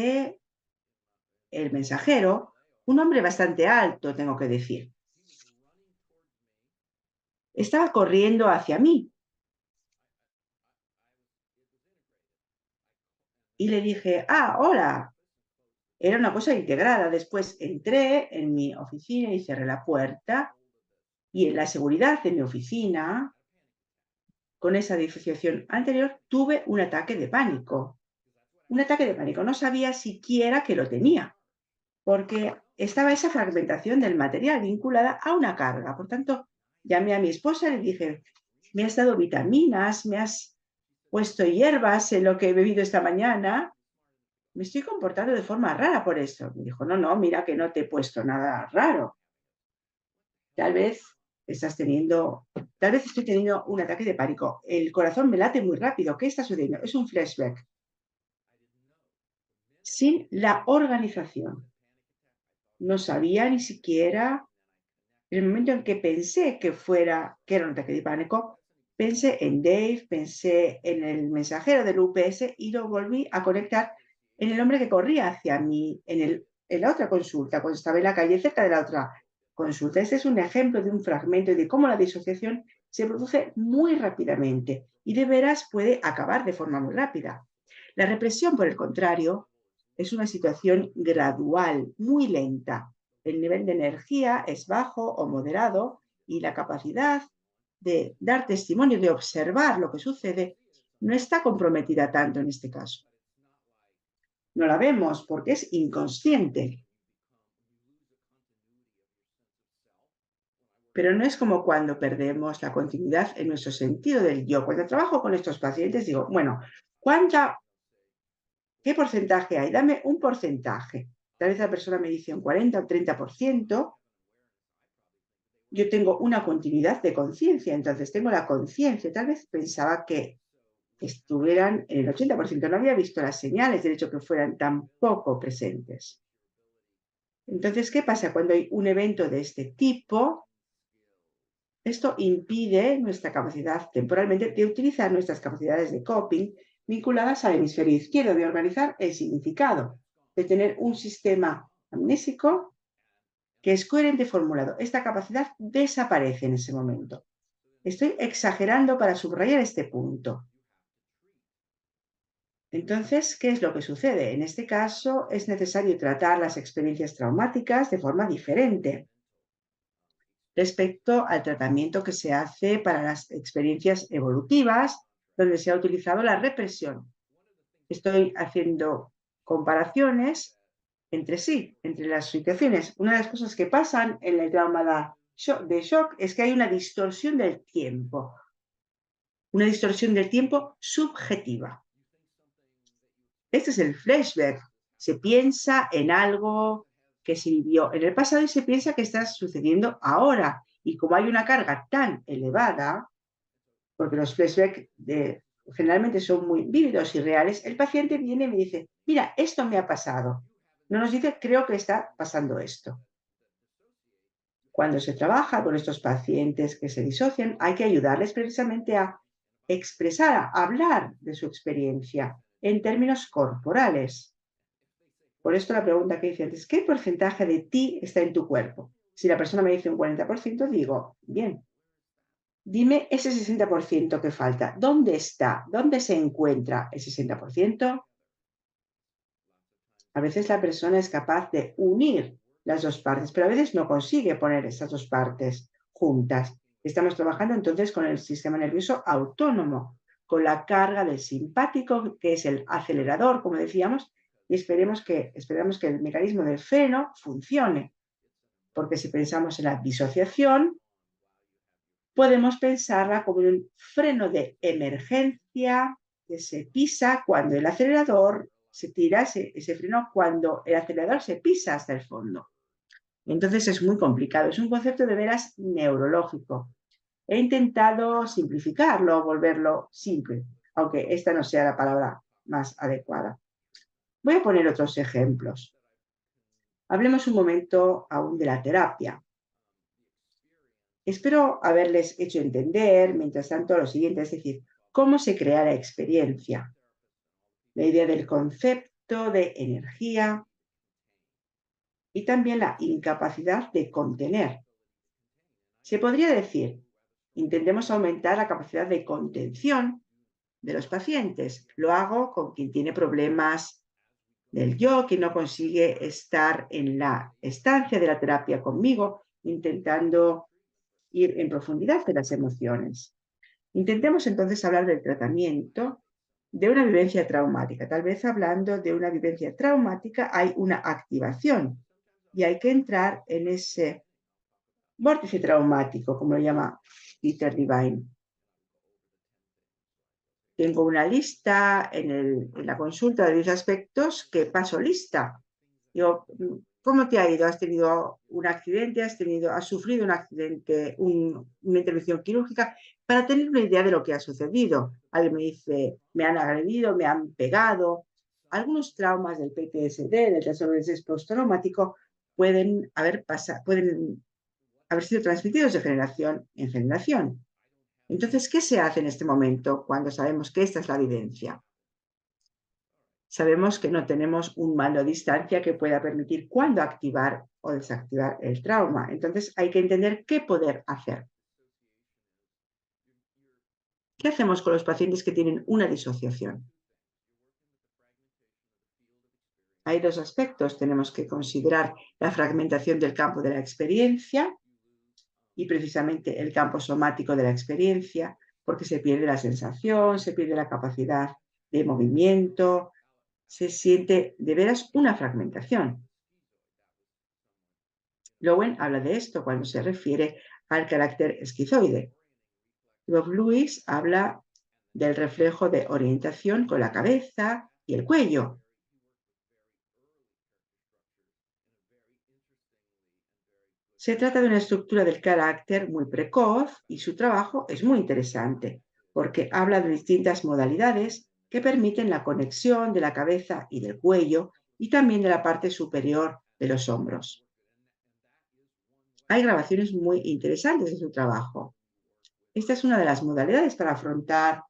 el mensajero, un hombre bastante alto, tengo que decir. Estaba corriendo hacia mí. Y le dije, hola. Era una cosa integrada. Después entré en mi oficina y cerré la puerta. Y en la seguridad de mi oficina, con esa disociación anterior, tuve un ataque de pánico. Un ataque de pánico. No sabía siquiera que lo tenía, porque estaba esa fragmentación del material vinculada a una carga. Por tanto, llamé a mi esposa y le dije, me has dado vitaminas, me has puesto hierbas en lo que he bebido esta mañana, me estoy comportando de forma rara por eso. Me dijo, no, mira que no te he puesto nada raro. Tal vez estoy teniendo un ataque de pánico. El corazón me late muy rápido. ¿Qué está sucediendo? Es un flashback. Sin la organización. No sabía ni siquiera, en el momento en que pensé que era un ataque de pánico, pensé en Dave, pensé en el mensajero del UPS y lo volví a conectar en el hombre que corría hacia mí en la otra consulta, cuando estaba en la calle cerca de la otra consulta. Este es un ejemplo de un fragmento de cómo la disociación se produce muy rápidamente y de veras puede acabar de forma muy rápida. La represión, por el contrario, es una situación gradual, muy lenta. El nivel de energía es bajo o moderado y la capacidad de dar testimonio, de observar lo que sucede, no está comprometida tanto en este caso. No la vemos porque es inconsciente. Pero no es como cuando perdemos la continuidad en nuestro sentido del yo. Cuando trabajo con estos pacientes digo, bueno, ¿qué porcentaje hay? Dame un porcentaje. Tal vez la persona me dice un 40 o 30%. Yo tengo una continuidad de conciencia, entonces tengo la conciencia. Tal vez pensaba que estuvieran en el 80%. No había visto las señales del hecho que fueran tan poco presentes. Entonces, ¿qué pasa cuando hay un evento de este tipo? Esto impide nuestra capacidad temporalmente de utilizar nuestras capacidades de coping vinculadas al hemisferio izquierdo, de organizar el significado, de tener un sistema amnésico que es coherente formulado. Esta capacidad desaparece en ese momento. Estoy exagerando para subrayar este punto. Entonces, ¿qué es lo que sucede? En este caso, es necesario tratar las experiencias traumáticas de forma diferente respecto al tratamiento que se hace para las experiencias evolutivas, donde se ha utilizado la represión. Estoy haciendo comparaciones entre sí, entre las situaciones. Una de las cosas que pasan en el trauma de shock es que hay una distorsión del tiempo. Una distorsión del tiempo subjetiva. Este es el flashback. Se piensa en algo que se vivió en el pasado y se piensa que está sucediendo ahora. Y como hay una carga tan elevada, porque los flashbacks generalmente son muy vívidos y reales, el paciente viene y me dice, mira, esto me ha pasado. No nos dice, creo que está pasando esto. Cuando se trabaja con estos pacientes que se disocian, hay que ayudarles precisamente a expresar, a hablar de su experiencia en términos corporales. Por esto la pregunta que hice antes, ¿qué porcentaje de ti está en tu cuerpo? Si la persona me dice un 40%, digo, bien, dime ese 60% que falta. ¿Dónde está? ¿Dónde se encuentra el 60%? A veces la persona es capaz de unir las dos partes, pero a veces no consigue poner esas dos partes juntas. Estamos trabajando entonces con el sistema nervioso autónomo, con la carga del simpático, que es el acelerador, como decíamos, y esperamos que el mecanismo del freno funcione. Porque si pensamos en la disociación, podemos pensarla como un freno de emergencia que se pisa cuando el acelerador se tira, ese freno cuando el acelerador se pisa hasta el fondo. Entonces es muy complicado, es un concepto de veras neurológico. He intentado simplificarlo, volverlo simple, aunque esta no sea la palabra más adecuada. Voy a poner otros ejemplos. Hablemos un momento aún de la terapia. Espero haberles hecho entender, mientras tanto, lo siguiente, es decir, cómo se crea la experiencia, la idea del concepto de energía y también la incapacidad de contener. Se podría decir, intentemos aumentar la capacidad de contención de los pacientes. Lo hago con quien tiene problemas del yo, quien no consigue estar en la estancia de la terapia conmigo, intentando ir en profundidad de las emociones. Intentemos entonces hablar del tratamiento de una vivencia traumática. Tal vez hablando de una vivencia traumática hay una activación y hay que entrar en ese vórtice traumático, como lo llama Peter Levine. Tengo una lista en la consulta de 10 aspectos que paso lista. Digo, ¿cómo te ha ido? ¿Has tenido un accidente? ¿Has sufrido un accidente, una intervención quirúrgica? Para tener una idea de lo que ha sucedido. Alguien me dice, me han agredido, me han pegado. Algunos traumas del PTSD, del trastorno de estrés postraumático, pueden haber sido transmitidos de generación en generación. Entonces, ¿qué se hace en este momento cuando sabemos que esta es la evidencia? Sabemos que no tenemos un mando a distancia que pueda permitir cuándo activar o desactivar el trauma. Entonces, hay que entender qué poder hacer. ¿Qué hacemos con los pacientes que tienen una disociación? Hay dos aspectos. Tenemos que considerar la fragmentación del campo de la experiencia y precisamente el campo somático de la experiencia, porque se pierde la sensación, se pierde la capacidad de movimiento, se siente de veras una fragmentación. Lowen habla de esto cuando se refiere al carácter esquizoide. Rob Lewis habla del reflejo de orientación con la cabeza y el cuello. Se trata de una estructura del carácter muy precoz y su trabajo es muy interesante porque habla de distintas modalidades que permiten la conexión de la cabeza y del cuello y también de la parte superior de los hombros. Hay grabaciones muy interesantes de su trabajo. Esta es una de las modalidades para afrontar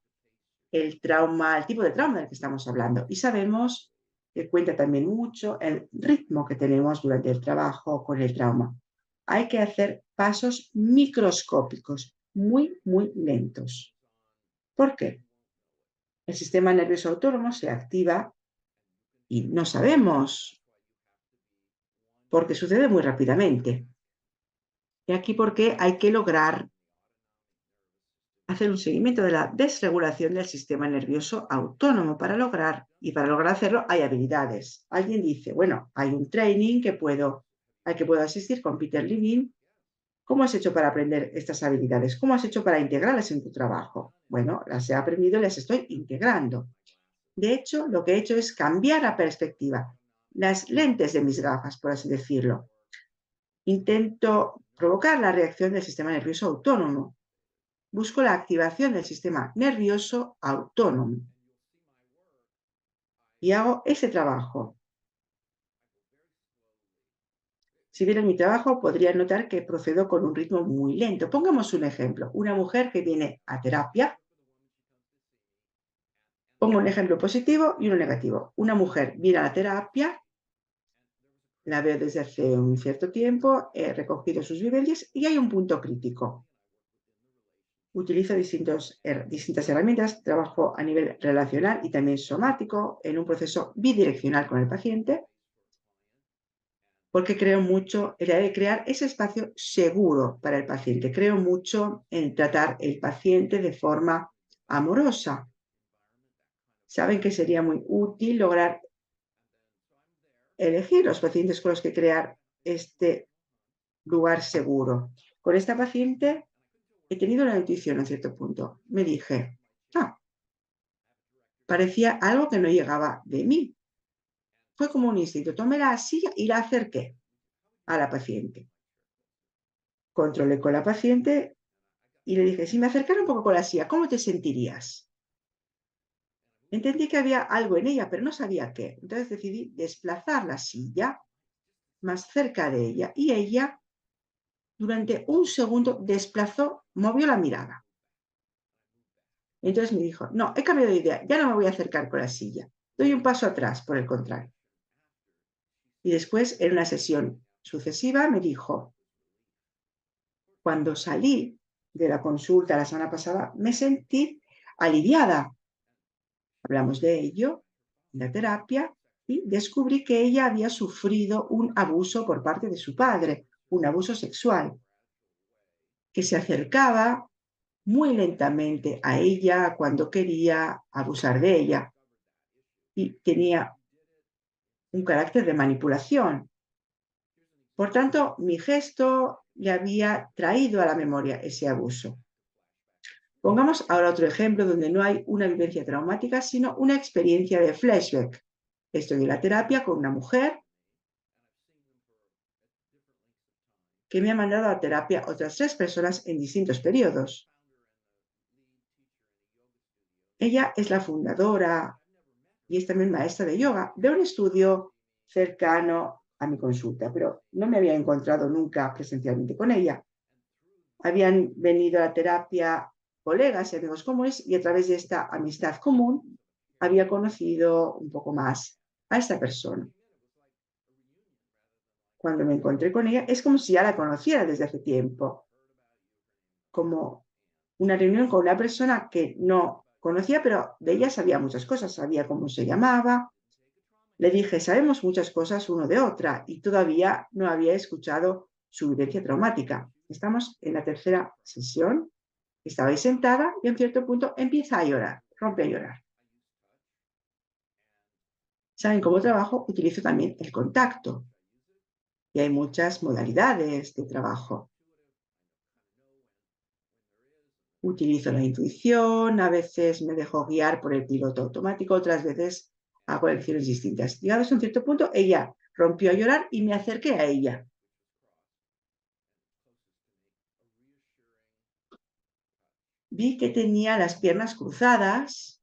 el trauma, el tipo de trauma del que estamos hablando. Y sabemos que cuenta también mucho el ritmo que tenemos durante el trabajo con el trauma. Hay que hacer pasos microscópicos, muy, muy lentos. ¿Por qué? El sistema nervioso autónomo se activa y no sabemos porque sucede muy rápidamente. Y aquí porque hay que lograr hacer un seguimiento de la desregulación del sistema nervioso autónomo para lograr hacerlo hay habilidades. Alguien dice, bueno, hay un training al que puedo asistir con Peter Levine. ¿Cómo has hecho para aprender estas habilidades? ¿Cómo has hecho para integrarlas en tu trabajo? Bueno, las he aprendido y las estoy integrando. De hecho, lo que he hecho es cambiar la perspectiva, las lentes de mis gafas, por así decirlo. Intento provocar la reacción del sistema nervioso autónomo. Busco la activación del sistema nervioso autónomo y hago ese trabajo. Si vieran mi trabajo, podrían notar que procedo con un ritmo muy lento. Pongamos un ejemplo. Una mujer que viene a terapia. Pongo un ejemplo positivo y uno negativo. Una mujer viene a la terapia, la veo desde hace un cierto tiempo, he recogido sus vivencias y hay un punto crítico. Utilizo distintas herramientas, trabajo a nivel relacional y también somático en un proceso bidireccional con el paciente, porque creo mucho en la de crear ese espacio seguro para el paciente. Creo mucho en tratar el paciente de forma amorosa. Saben que sería muy útil lograr elegir los pacientes con los que crear este lugar seguro. Con esta paciente he tenido una intuición a cierto punto. Me dije, parecía algo que no llegaba de mí. Fue como un instinto. Tomé la silla y la acerqué a la paciente. Controlé con la paciente y le dije, si me acercara un poco con la silla, ¿cómo te sentirías? Entendí que había algo en ella, pero no sabía qué. Entonces decidí desplazar la silla más cerca de ella y ella, durante un segundo, movió la mirada. Entonces me dijo, no, he cambiado de idea, ya no me voy a acercar con la silla. Doy un paso atrás, por el contrario. Y después, en una sesión sucesiva, me dijo, cuando salí de la consulta la semana pasada, me sentí aliviada. Hablamos de ello en la terapia y descubrí que ella había sufrido un abuso por parte de su padre, un abuso sexual, que se acercaba muy lentamente a ella cuando quería abusar de ella y tenía un carácter de manipulación. Por tanto, mi gesto le había traído a la memoria ese abuso. Pongamos ahora otro ejemplo donde no hay una vivencia traumática, sino una experiencia de flashback. Estoy en la terapia con una mujer que me ha mandado a terapia otras 3 personas en distintos periodos. Ella es la fundadora y es también maestra de yoga de un estudio cercano a mi consulta, pero no me había encontrado nunca presencialmente con ella. Habían venido a la terapia colegas y amigos comunes y a través de esta amistad común había conocido un poco más a esta persona. Cuando me encontré con ella es como si ya la conociera desde hace tiempo, como una reunión con una persona que no conocía, pero de ella sabía muchas cosas, sabía cómo se llamaba. Le dije, sabemos muchas cosas uno de otra y todavía no había escuchado su vivencia traumática. Estamos en la 3ª sesión, estaba ahí sentada y en cierto punto empieza a llorar, rompe a llorar. ¿Saben cómo trabajo? Utilizo también el contacto y hay muchas modalidades de trabajo. Utilizo la intuición, a veces me dejo guiar por el piloto automático, otras veces hago elecciones distintas. Llegados a un cierto punto, ella rompió a llorar y me acerqué a ella. Vi que tenía las piernas cruzadas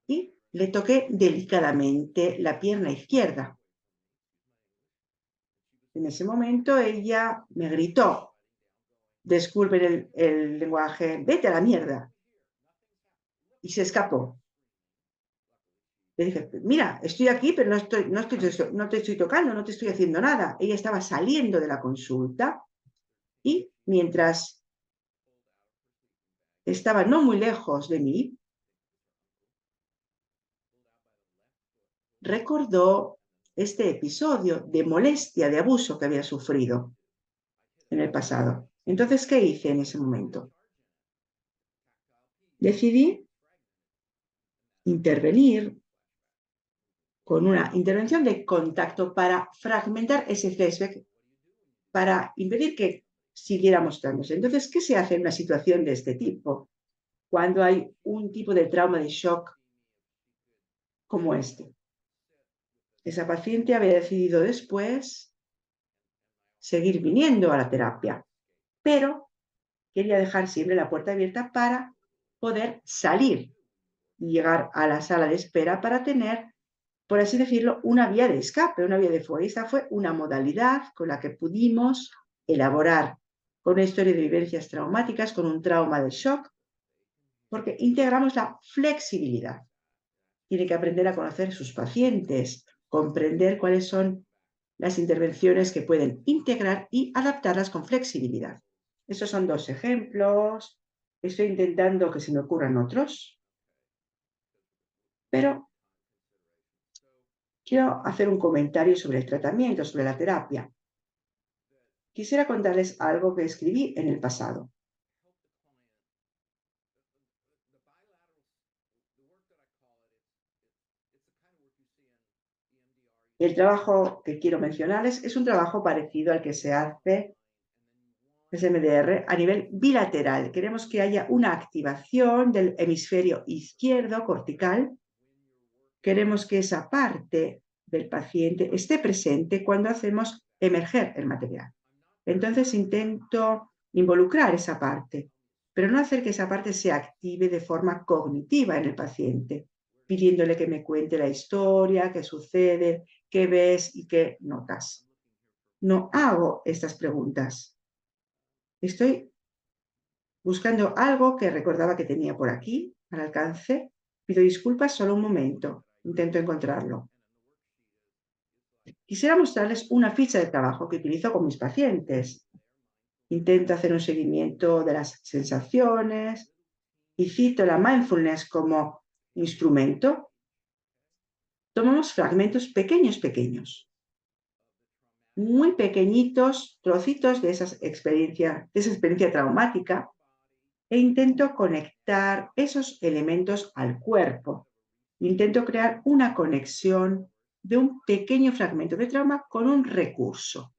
y le toqué delicadamente la pierna izquierda. En ese momento ella me gritó, disculpen el lenguaje, vete a la mierda. Y se escapó. Le dije, mira, estoy aquí, pero no te estoy tocando, no te estoy haciendo nada. Ella estaba saliendo de la consulta y mientras estaba no muy lejos de mí, recordó este episodio de molestia, de abuso que había sufrido en el pasado. Entonces, ¿qué hice en ese momento? Decidí intervenir con una intervención de contacto para fragmentar ese flashback, para impedir que siguiera mostrándose. Entonces, ¿qué se hace en una situación de este tipo? Cuando hay un tipo de trauma de shock como este. Esa paciente había decidido después seguir viniendo a la terapia, pero quería dejar siempre la puerta abierta para poder salir y llegar a la sala de espera para tener, por así decirlo, una vía de escape, una vía de fuga. Esta fue una modalidad con la que pudimos elaborar con una historia de vivencias traumáticas, con un trauma de shock, porque integramos la flexibilidad. Tiene que aprender a conocer sus pacientes, comprender cuáles son las intervenciones que pueden integrar y adaptarlas con flexibilidad. Estos son 2 ejemplos. Estoy intentando que se me ocurran otros, pero quiero hacer un comentario sobre el tratamiento, sobre la terapia. Quisiera contarles algo que escribí en el pasado. El trabajo que quiero mencionarles es un trabajo parecido al que se hace SMDR a nivel bilateral. Queremos que haya una activación del hemisferio izquierdo cortical. Queremos que esa parte del paciente esté presente cuando hacemos emerger el material. Entonces intento involucrar esa parte, pero no hacer que esa parte se active de forma cognitiva en el paciente, pidiéndole que me cuente la historia, qué sucede, qué ves y qué notas. No hago estas preguntas. Estoy buscando algo que recordaba que tenía por aquí, al alcance. Pido disculpas, solo un momento. Intento encontrarlo. Quisiera mostrarles una ficha de trabajo que utilizo con mis pacientes. Intento hacer un seguimiento de las sensaciones y cito la mindfulness como instrumento. Tomamos fragmentos pequeños, muy pequeñitos, trocitos de esa experiencia traumática, e intento conectar esos elementos al cuerpo. Intento crear una conexión de un pequeño fragmento de trauma con un recurso.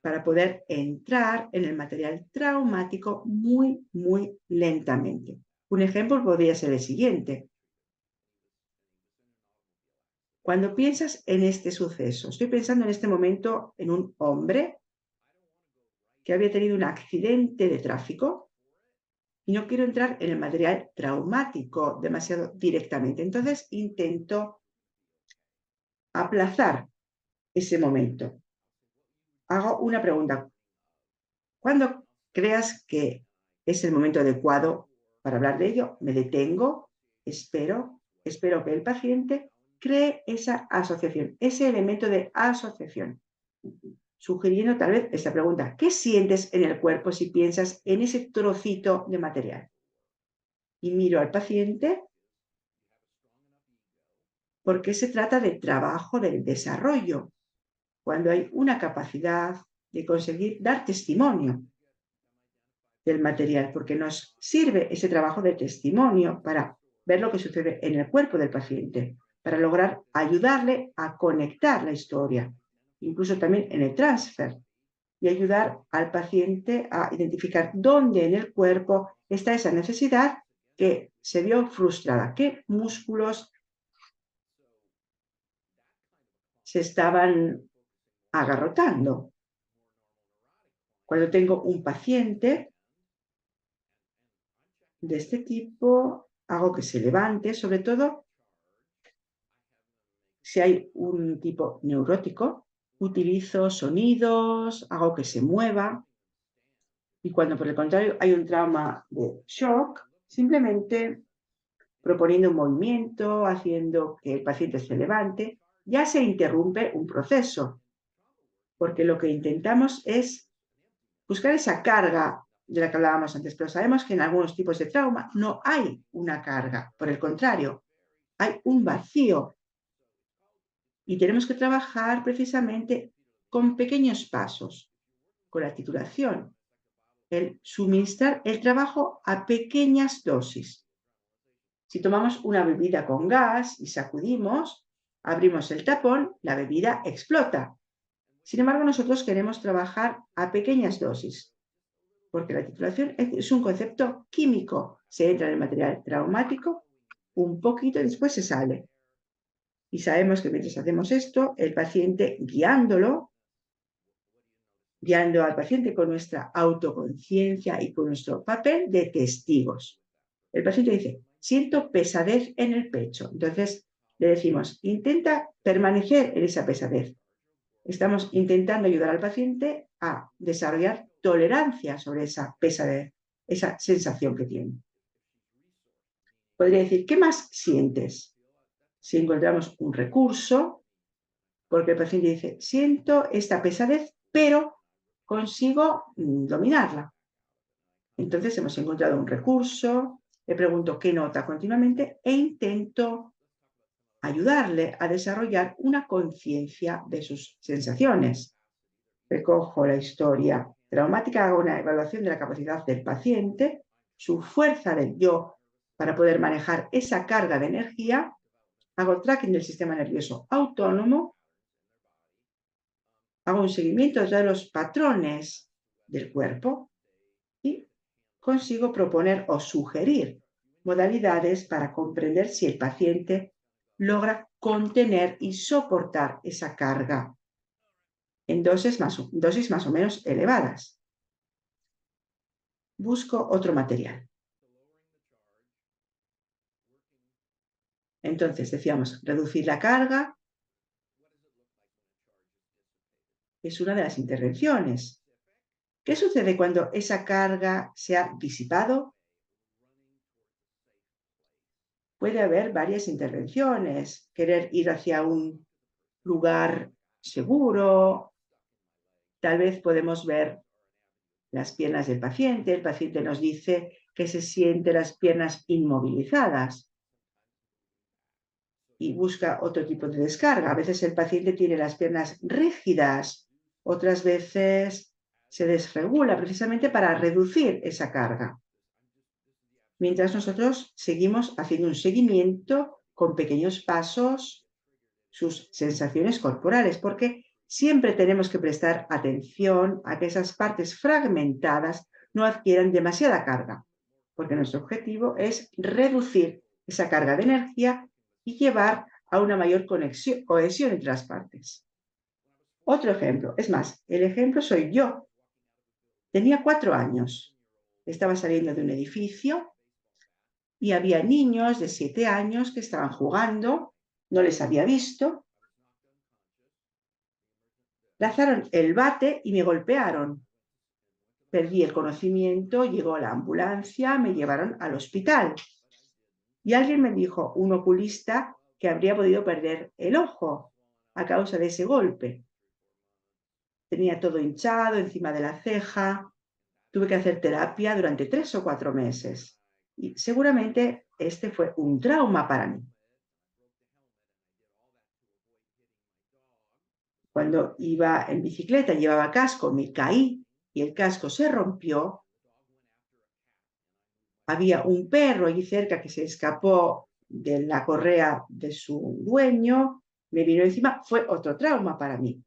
para poder entrar en el material traumático muy, muy lentamente. Un ejemplo podría ser el siguiente. Cuando piensas en este suceso, estoy pensando en este momento en un hombre que había tenido un accidente de tráfico y no quiero entrar en el material traumático demasiado directamente. Entonces intento aplazar ese momento. Hago una pregunta. ¿Cuándo creas que es el momento adecuado para hablar de ello? Me detengo, espero que el paciente cree esa asociación, ese elemento de asociación, sugiriendo tal vez esta pregunta. ¿Qué sientes en el cuerpo si piensas en ese trocito de material? Y miro al paciente porque se trata de trabajo del desarrollo, cuando hay una capacidad de conseguir dar testimonio del material, porque nos sirve ese trabajo de testimonio para ver lo que sucede en el cuerpo del paciente, para lograr ayudarle a conectar la historia, incluso también en el transfer, y ayudar al paciente a identificar dónde en el cuerpo está esa necesidad que se vio frustrada, qué músculos se estaban agarrotando. Cuando tengo un paciente de este tipo, hago que se levante, sobre todo si hay un tipo neurótico, utilizo sonidos, hago que se mueva. Y cuando por el contrario hay un trauma de shock, simplemente proponiendo un movimiento, haciendo que el paciente se levante, ya se interrumpe un proceso, porque lo que intentamos es buscar esa carga de la que hablábamos antes, pero sabemos que en algunos tipos de trauma no hay una carga, por el contrario, hay un vacío. Y tenemos que trabajar precisamente con pequeños pasos, con la titulación, el suministrar el trabajo a pequeñas dosis. Si tomamos una bebida con gas y sacudimos, abrimos el tapón, la bebida explota. Sin embargo, nosotros queremos trabajar a pequeñas dosis, porque la titulación es un concepto químico. Se entra en el material traumático, un poquito y después se sale. Y sabemos que mientras hacemos esto, el paciente guiando al paciente con nuestra autoconciencia y con nuestro papel de testigos. El paciente dice, siento pesadez en el pecho. Entonces le decimos, intenta permanecer en esa pesadez. Estamos intentando ayudar al paciente a desarrollar tolerancia sobre esa pesadez, esa sensación que tiene. Podría decir, ¿qué más sientes? Si encontramos un recurso, porque el paciente dice, siento esta pesadez, pero consigo dominarla. Entonces hemos encontrado un recurso, le pregunto qué nota continuamente e intento ayudarle a desarrollar una conciencia de sus sensaciones. Recojo la historia traumática, hago una evaluación de la capacidad del paciente, su fuerza del yo para poder manejar esa carga de energía, hago tracking del sistema nervioso autónomo, hago un seguimiento de todos los patrones del cuerpo y consigo proponer o sugerir modalidades para comprender si el paciente logra contener y soportar esa carga en dosis más o menos elevadas. Busco otro material. Entonces, decíamos, reducir la carga es una de las intervenciones. ¿Qué sucede cuando esa carga se ha disipado? Puede haber varias intervenciones. Querer ir hacia un lugar seguro. Tal vez podemos ver las piernas del paciente. El paciente nos dice que se siente las piernas inmovilizadas y busca otro tipo de descarga. A veces el paciente tiene las piernas rígidas, otras veces se desregula precisamente para reducir esa carga. Mientras nosotros seguimos haciendo un seguimiento con pequeños pasos, sus sensaciones corporales, porque siempre tenemos que prestar atención a que esas partes fragmentadas no adquieran demasiada carga, porque nuestro objetivo es reducir esa carga de energía y llevar a una mayor cohesión entre las partes. Otro ejemplo, es más, el ejemplo soy yo. Tenía 4 años, estaba saliendo de un edificio y había niños de 7 años que estaban jugando, no les había visto, lanzaron el bate y me golpearon. Perdí el conocimiento, llegó la ambulancia, me llevaron al hospital. Y alguien me dijo, un oculista, que habría podido perder el ojo a causa de ese golpe. Tenía todo hinchado encima de la ceja, tuve que hacer terapia durante 3 o 4 meses. Y seguramente este fue un trauma para mí. Cuando iba en bicicleta, llevaba casco, me caí y el casco se rompió. Había un perro allí cerca que se escapó de la correa de su dueño, me vino encima, fue otro trauma para mí.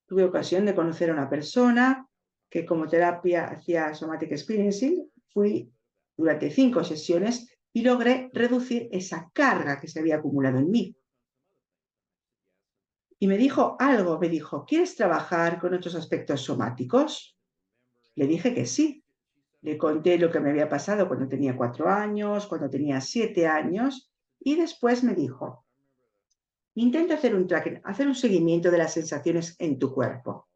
Tuve ocasión de conocer a una persona que como terapia hacía Somatic Experiencing, fui durante 5 sesiones y logré reducir esa carga que se había acumulado en mí. Y me dijo algo, me dijo, ¿quieres trabajar con otros aspectos somáticos? Le dije que sí. Le conté lo que me había pasado cuando tenía 4 años, cuando tenía 7 años, y después me dijo, intenta hacer un tracking, hacer un seguimiento de las sensaciones en tu cuerpo.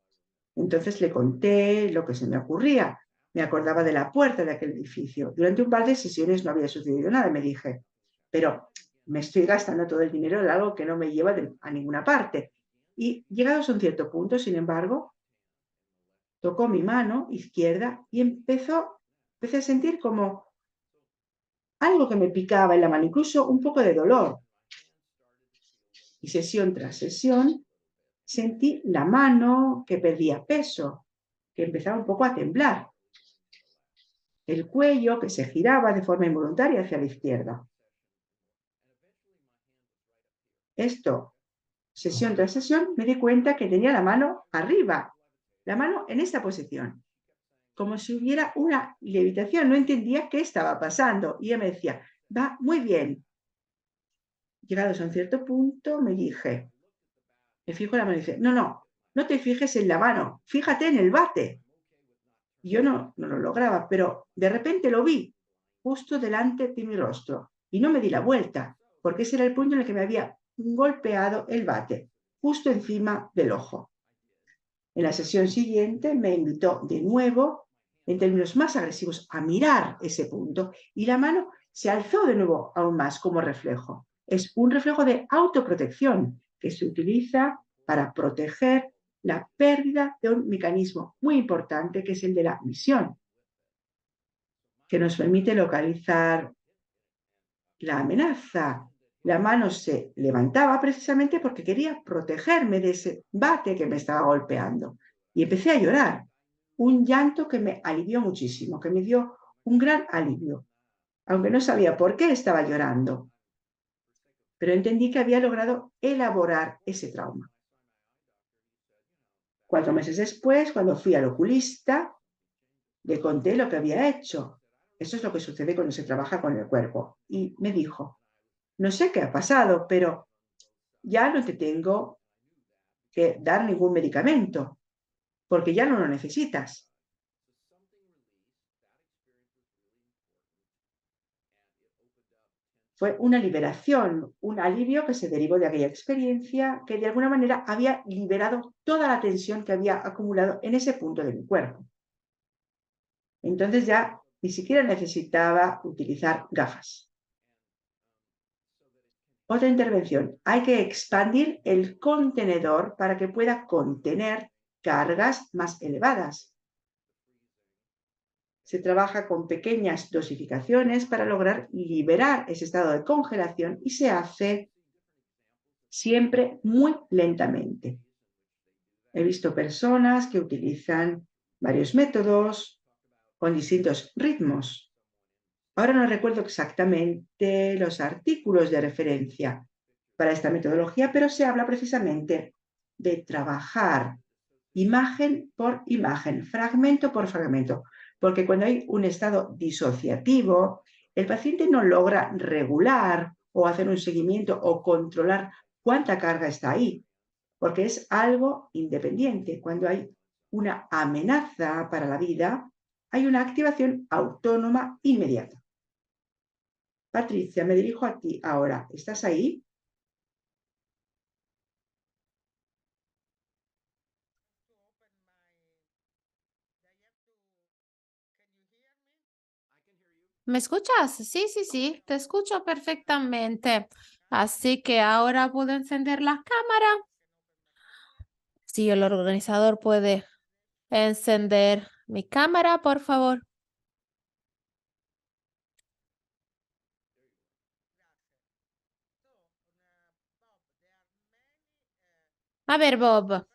Entonces le conté lo que se me ocurría. Me acordaba de la puerta de aquel edificio. Durante un par de sesiones no había sucedido nada. Me dije, pero me estoy gastando todo el dinero en algo que no me lleva a ninguna parte. Y llegados a un cierto punto, sin embargo, tocó mi mano izquierda y empecé a sentir como algo que me picaba en la mano, incluso un poco de dolor. Y sesión tras sesión sentí la mano que perdía peso, que empezaba un poco a temblar. El cuello que se giraba de forma involuntaria hacia la izquierda. Esto, sesión tras sesión, me di cuenta que tenía la mano arriba, la mano en esta posición, como si hubiera una levitación. No entendía qué estaba pasando y ella me decía, va muy bien. Llegados a un cierto punto, me dije, me fijo en la mano y dice, no te fijes en la mano, fíjate en el bate. Y yo no lo lograba, pero de repente lo vi justo delante de mi rostro y no me di la vuelta, porque ese era el punto en el que me había golpeado el bate, justo encima del ojo. En la sesión siguiente me invitó de nuevo, en términos más agresivos, a mirar ese punto y la mano se alzó de nuevo aún más como reflejo. Es un reflejo de autoprotección que se utiliza para proteger la pérdida de un mecanismo muy importante que es el de la visión, que nos permite localizar la amenaza. La mano se levantaba precisamente porque quería protegerme de ese bate que me estaba golpeando. Y empecé a llorar, un llanto que me alivió muchísimo, que me dio un gran alivio, aunque no sabía por qué estaba llorando. Pero entendí que había logrado elaborar ese trauma. 4 meses después, cuando fui al oculista, le conté lo que había hecho. Eso es lo que sucede cuando se trabaja con el cuerpo. Y me dijo, no sé qué ha pasado, pero ya no te tengo que dar ningún medicamento, porque ya no lo necesitas. Fue una liberación, un alivio que se derivó de aquella experiencia que de alguna manera había liberado toda la tensión que había acumulado en ese punto de mi cuerpo. Entonces ya ni siquiera necesitaba utilizar gafas. Otra intervención. Hay que expandir el contenedor para que pueda contener cargas más elevadas. Se trabaja con pequeñas dosificaciones para lograr liberar ese estado de congelación y se hace siempre muy lentamente. He visto personas que utilizan varios métodos con distintos ritmos. Ahora no recuerdo exactamente los artículos de referencia para esta metodología, pero se habla precisamente de trabajar imagen por imagen, fragmento por fragmento, porque cuando hay un estado disociativo, el paciente no logra regular o hacer un seguimiento o controlar cuánta carga está ahí, porque es algo independiente. Cuando hay una amenaza para la vida, hay una activación autónoma inmediata. Patricia, me dirijo a ti ahora. ¿Estás ahí? ¿Me escuchas? Sí, sí, sí, te escucho perfectamente. Así que ahora puedo encender la cámara. Si el organizador puede encender mi cámara, por favor. A ver, Bob.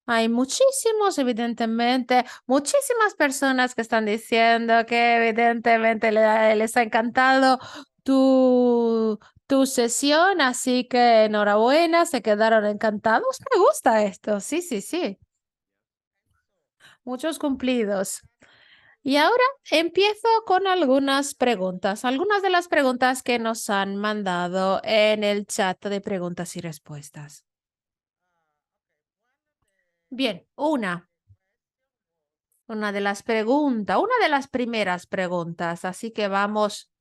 Hay muchísimos, evidentemente, muchísimas personas que están diciendo que evidentemente les ha encantado tu sesión, así que enhorabuena, se quedaron encantados. Me gusta esto, sí, sí, sí. Muchos cumplidos. Y ahora empiezo con algunas preguntas, algunas de las preguntas que nos han mandado en el chat de preguntas y respuestas. Bien, una de las preguntas, una de las primeras preguntas, así que vamos,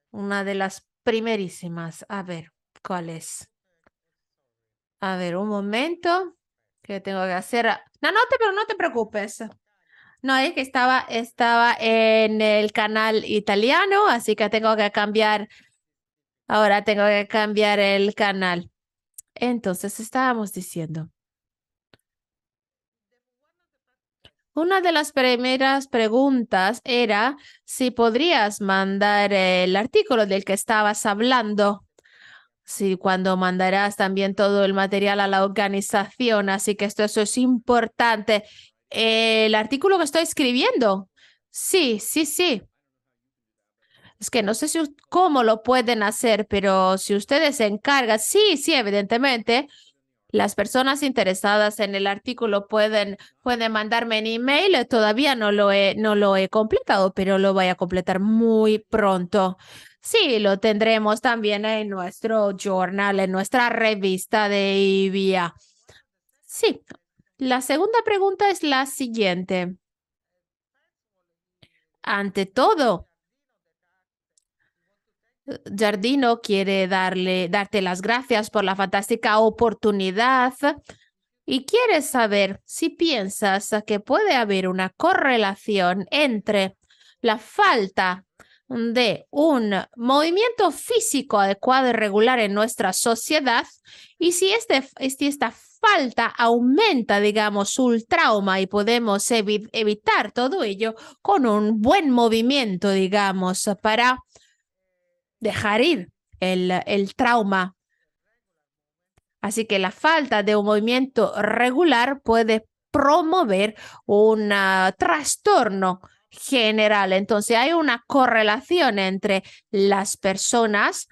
una de las primerísimas, a ver, ¿cuál es? A ver, un momento, que tengo que hacer. No, pero no te preocupes. No, es que estaba en el canal italiano, así que tengo que cambiar, ahora tengo que cambiar el canal. Entonces, estábamos diciendo. Una de las primeras preguntas era si podrías mandar el artículo del que estabas hablando. Sí, cuando mandarás también todo el material a la organización. Así que eso es importante. El artículo que estoy escribiendo. Sí, sí, sí. Es que no sé cómo lo pueden hacer, pero si ustedes se encargan, sí, sí, evidentemente. Las personas interesadas en el artículo pueden mandarme un email. Todavía no lo he completado, pero lo voy a completar muy pronto. Sí, lo tendremos también en nuestro journal, en nuestra revista de IBIA. Sí, la segunda pregunta es la siguiente. Ante todo, Giardino quiere darte las gracias por la fantástica oportunidad y quiere saber si piensas que puede haber una correlación entre la falta de un movimiento físico adecuado y regular en nuestra sociedad y si esta falta aumenta, digamos, el trauma y podemos evitar todo ello con un buen movimiento, digamos, para dejar ir el trauma. Así que la falta de un movimiento regular puede promover un trastorno general. Entonces hay una correlación entre las personas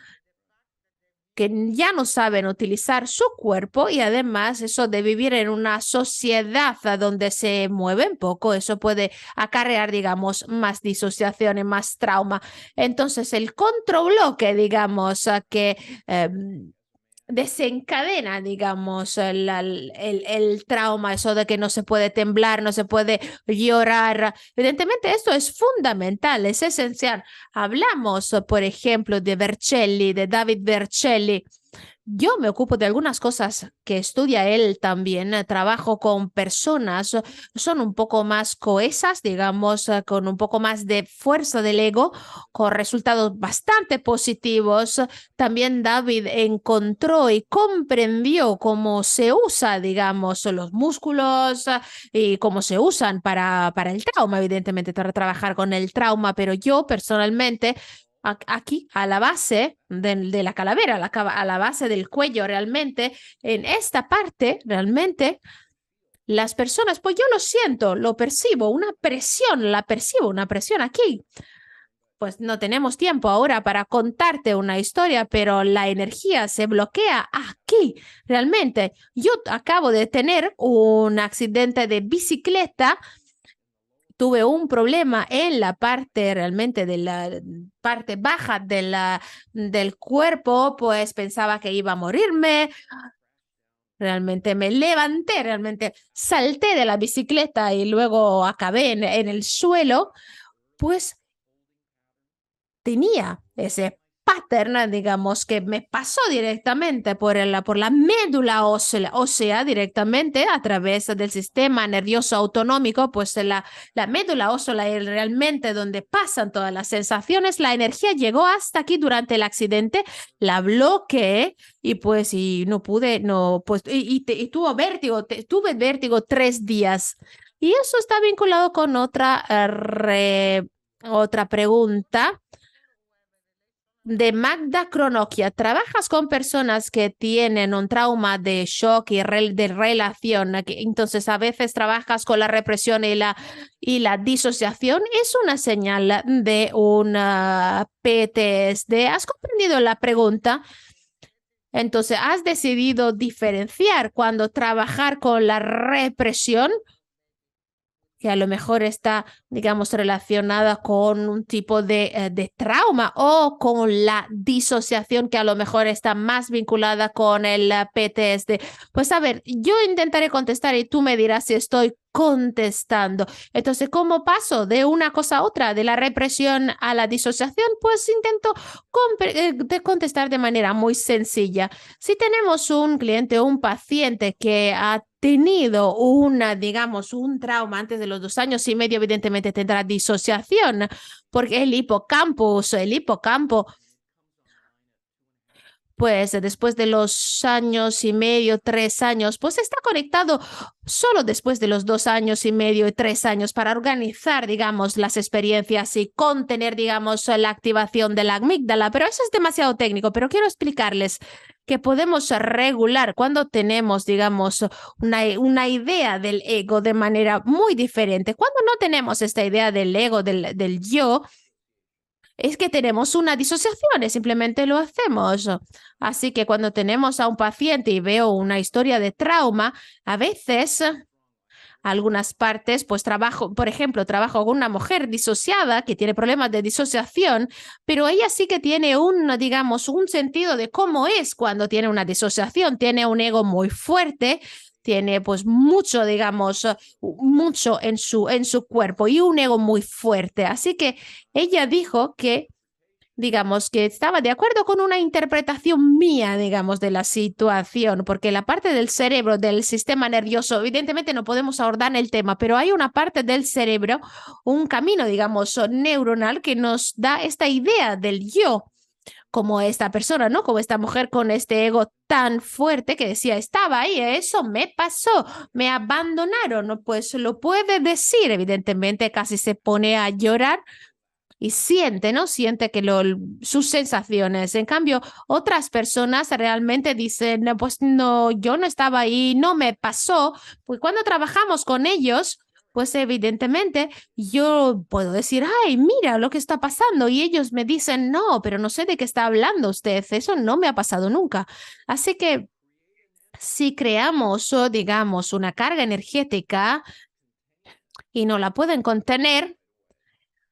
que ya no saben utilizar su cuerpo y además eso de vivir en una sociedad donde se mueven poco, eso puede acarrear, digamos, más disociación y más trauma. Entonces el contrabloque, digamos, que desencadena, digamos, el trauma, eso de que no se puede temblar, no se puede llorar. Evidentemente, esto es fundamental, es esencial. Hablamos, por ejemplo, de Vercelli, de David Vercelli. Yo me ocupo de algunas cosas que estudia él también. Trabajo con personas, son un poco más cohesas, digamos, con un poco más de fuerza del ego, con resultados bastante positivos. También David encontró y comprendió cómo se usa, digamos, los músculos y cómo se usan para el trauma, evidentemente, para trabajar con el trauma, pero yo personalmente aquí a la base de la calavera, a la base del cuello realmente, en esta parte realmente las personas, pues yo lo siento, lo percibo, una presión, la percibo, una presión aquí. Pues no tenemos tiempo ahora para contarte una historia, pero la energía se bloquea aquí. Realmente, yo acabo de tener un accidente de bicicleta. Tuve un problema en la parte realmente de la parte baja del cuerpo, pues pensaba que iba a morirme. Realmente me levanté, realmente salté de la bicicleta y luego acabé en el suelo, pues tenía ese pattern, digamos, que me pasó directamente por la médula ósea, directamente a través del sistema nervioso autonómico, pues la médula ósea es realmente donde pasan todas las sensaciones. La energía llegó hasta aquí durante el accidente, la bloqueé y pues y no pude, no, pues y tuve vértigo 3 días. Y eso está vinculado con otra pregunta de Magda Cronoquia. ¿Trabajas con personas que tienen un trauma de shock y de relación? Entonces, a veces trabajas con la represión y la disociación. Es una señal de una PTSD. ¿Has comprendido la pregunta? Entonces, ¿has decidido diferenciar cuando trabajar con la represión, que a lo mejor está, digamos, relacionada con un tipo de trauma, o con la disociación, que a lo mejor está más vinculada con el PTSD? Pues a ver, yo intentaré contestar y tú me dirás si estoy contestando. Entonces, ¿cómo paso de una cosa a otra, de la represión a la disociación? Pues intento contestar de manera muy sencilla. Si tenemos un cliente o un paciente que ha tenido digamos, un trauma antes de los 2 años y medio, evidentemente tendrá disociación, porque el hipocampo, pues después de los 2 años y medio, 3 años, pues está conectado solo después de los 2 años y medio y 3 años para organizar, digamos, las experiencias y contener, digamos, la activación de la amígdala. Pero eso es demasiado técnico, pero quiero explicarles que podemos regular cuando tenemos, digamos, una idea del ego de manera muy diferente. Cuando no tenemos esta idea del ego, del yo, es que tenemos una disociación, simplemente lo hacemos. Así que cuando tenemos a un paciente y veo una historia de trauma, a veces algunas partes, pues por ejemplo, trabajo con una mujer disociada que tiene problemas de disociación, pero ella sí que tiene digamos, un sentido de cómo es cuando tiene una disociación. Tiene un ego muy fuerte, tiene pues mucho, digamos, mucho en su cuerpo y un ego muy fuerte. Así que ella dijo que, digamos, que estaba de acuerdo con una interpretación mía, digamos, de la situación, porque la parte del cerebro, del sistema nervioso, evidentemente no podemos abordar el tema, pero hay una parte del cerebro, un camino, digamos, neuronal, que nos da esta idea del yo, como esta persona, ¿no? Como esta mujer con este ego tan fuerte que decía, estaba ahí, eso me pasó, me abandonaron, ¿no? Pues lo puede decir, evidentemente casi se pone a llorar y siente, ¿no? Siente que sus sensaciones. En cambio, otras personas realmente dicen, "No, pues no, yo no estaba ahí, no me pasó". Pues cuando trabajamos con ellos, pues evidentemente yo puedo decir, ay, mira lo que está pasando. Y ellos me dicen, no, pero no sé de qué está hablando usted, eso no me ha pasado nunca. Así que si creamos, digamos, una carga energética y no la pueden contener,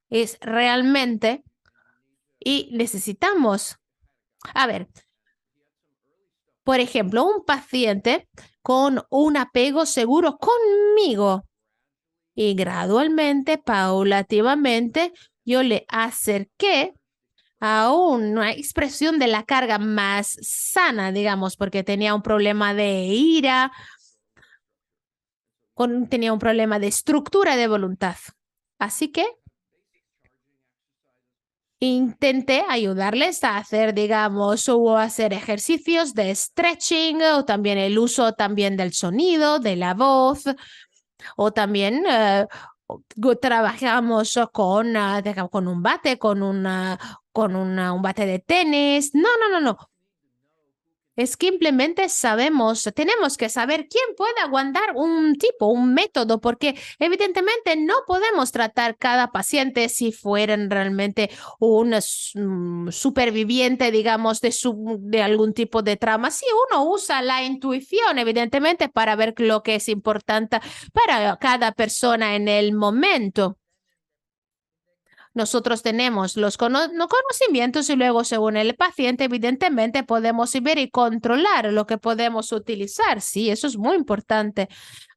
es realmente, y necesitamos, a ver, por ejemplo, un paciente con un apego seguro conmigo, y gradualmente, paulativamente, yo le acerqué a una expresión de la carga más sana, digamos, porque tenía un problema de ira, tenía un problema de estructura de voluntad. Así que intenté ayudarles a hacer, digamos, o hacer ejercicios de stretching, o también el uso también del sonido, de la voz, o también trabajamos con un bate, un bate de tenis. No. Es que simplemente tenemos que saber quién puede aguantar un método, porque evidentemente no podemos tratar cada paciente si fueran realmente un superviviente, digamos, de algún tipo de trauma. Si uno usa la intuición, evidentemente, para ver lo que es importante para cada persona en el momento. Nosotros tenemos los conocimientos y luego, según el paciente, evidentemente podemos ver y controlar lo que podemos utilizar. Sí, eso es muy importante.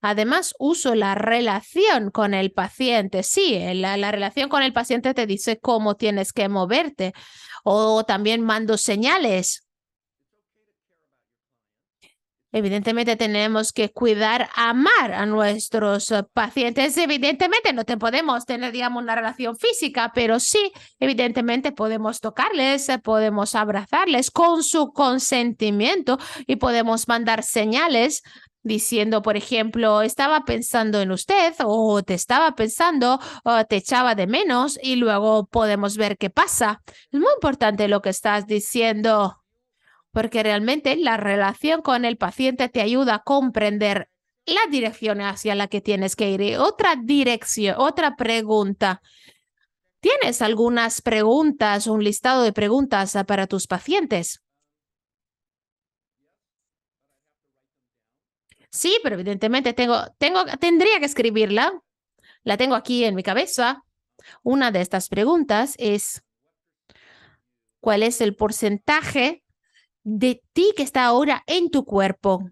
Además, uso la relación con el paciente. Sí, la relación con el paciente te dice cómo tienes que moverte. O también mando señales. Evidentemente tenemos que amar a nuestros pacientes. Evidentemente no podemos tener, digamos, una relación física, pero sí, evidentemente podemos tocarles, podemos abrazarles con su consentimiento y podemos mandar señales diciendo, por ejemplo, estaba pensando en usted o te estaba pensando o te echaba de menos y luego podemos ver qué pasa. Es muy importante lo que estás diciendo, porque realmente la relación con el paciente te ayuda a comprender la dirección hacia la que tienes que ir. Otra pregunta. ¿Tienes algunas preguntas, un listado de preguntas para tus pacientes? Sí, pero evidentemente tendría que escribirla. La tengo aquí en mi cabeza. Una de estas preguntas es, ¿cuál es el porcentaje de ti que está ahora en tu cuerpo?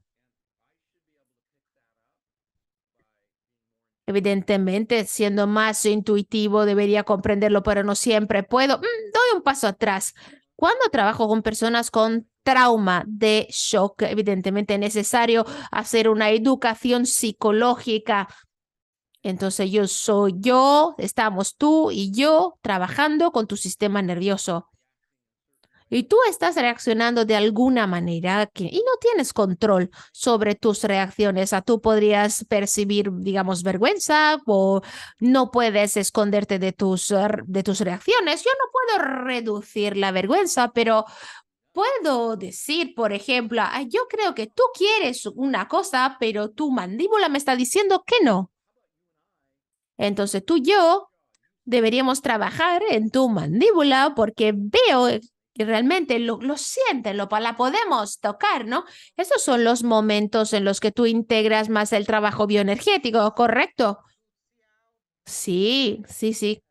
Evidentemente, siendo más intuitivo, debería comprenderlo, pero no siempre puedo. Doy un paso atrás. Cuando trabajo con personas con trauma de shock, evidentemente es necesario hacer una educación psicológica. Entonces estamos tú y yo trabajando con tu sistema nervioso. Y tú estás reaccionando de alguna manera y no tienes control sobre tus reacciones. Tú podrías percibir, digamos, vergüenza o no puedes esconderte de tus reacciones. Yo no puedo reducir la vergüenza, pero puedo decir, por ejemplo, yo creo que tú quieres una cosa, pero tu mandíbula me está diciendo que no. Entonces tú y yo deberíamos trabajar en tu mandíbula porque veo que realmente lo sienten, la podemos tocar, ¿no? Esos son los momentos en los que tú integras más el trabajo bioenergético, ¿correcto? Sí, sí, sí.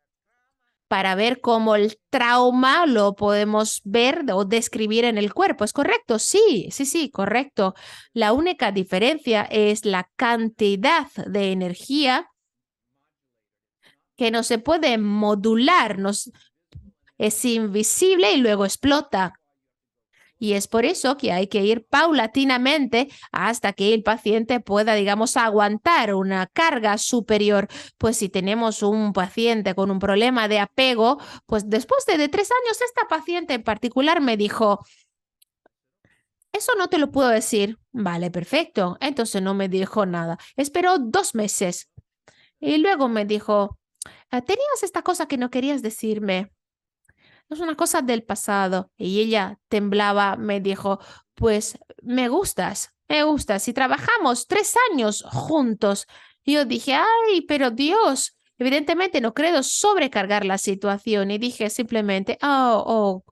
Para ver cómo el trauma lo podemos ver o describir en el cuerpo, ¿es correcto? Sí, sí, sí, correcto. La única diferencia es la cantidad de energía que no se puede modular, es invisible y luego explota. Y es por eso que hay que ir paulatinamente hasta que el paciente pueda, digamos, aguantar una carga superior. Pues si tenemos un paciente con un problema de apego, pues después de 3 años, esta paciente en particular me dijo, eso no te lo puedo decir. Vale, perfecto. Entonces no me dijo nada. Esperó 2 meses. Y luego me dijo, tenías esta cosa que no querías decirme. Es una cosa del pasado. Y ella temblaba, me dijo, pues me gustas. Y trabajamos 3 años juntos. Y yo dije, ay, pero Dios, evidentemente no creo sobrecargar la situación. Y dije simplemente, oh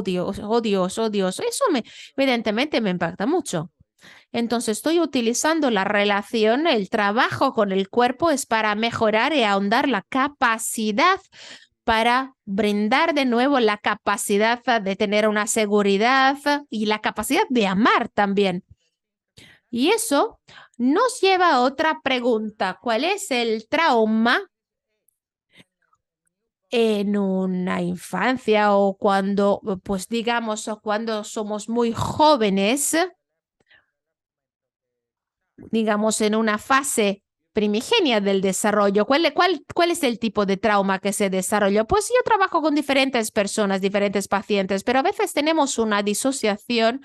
Dios, oh Dios, oh Dios. Eso evidentemente me impacta mucho. Entonces estoy utilizando la relación, el trabajo con el cuerpo es para mejorar y ahondar la capacidad para brindar de nuevo la capacidad de tener una seguridad y la capacidad de amar también. Y eso nos lleva a otra pregunta. ¿Cuál es el trauma en una infancia o cuando, pues digamos, o cuando somos muy jóvenes, digamos, en una fase primigenia del desarrollo? ¿Cuál es el tipo de trauma que se desarrolló? Pues yo trabajo con diferentes personas, diferentes pacientes, pero a veces tenemos una disociación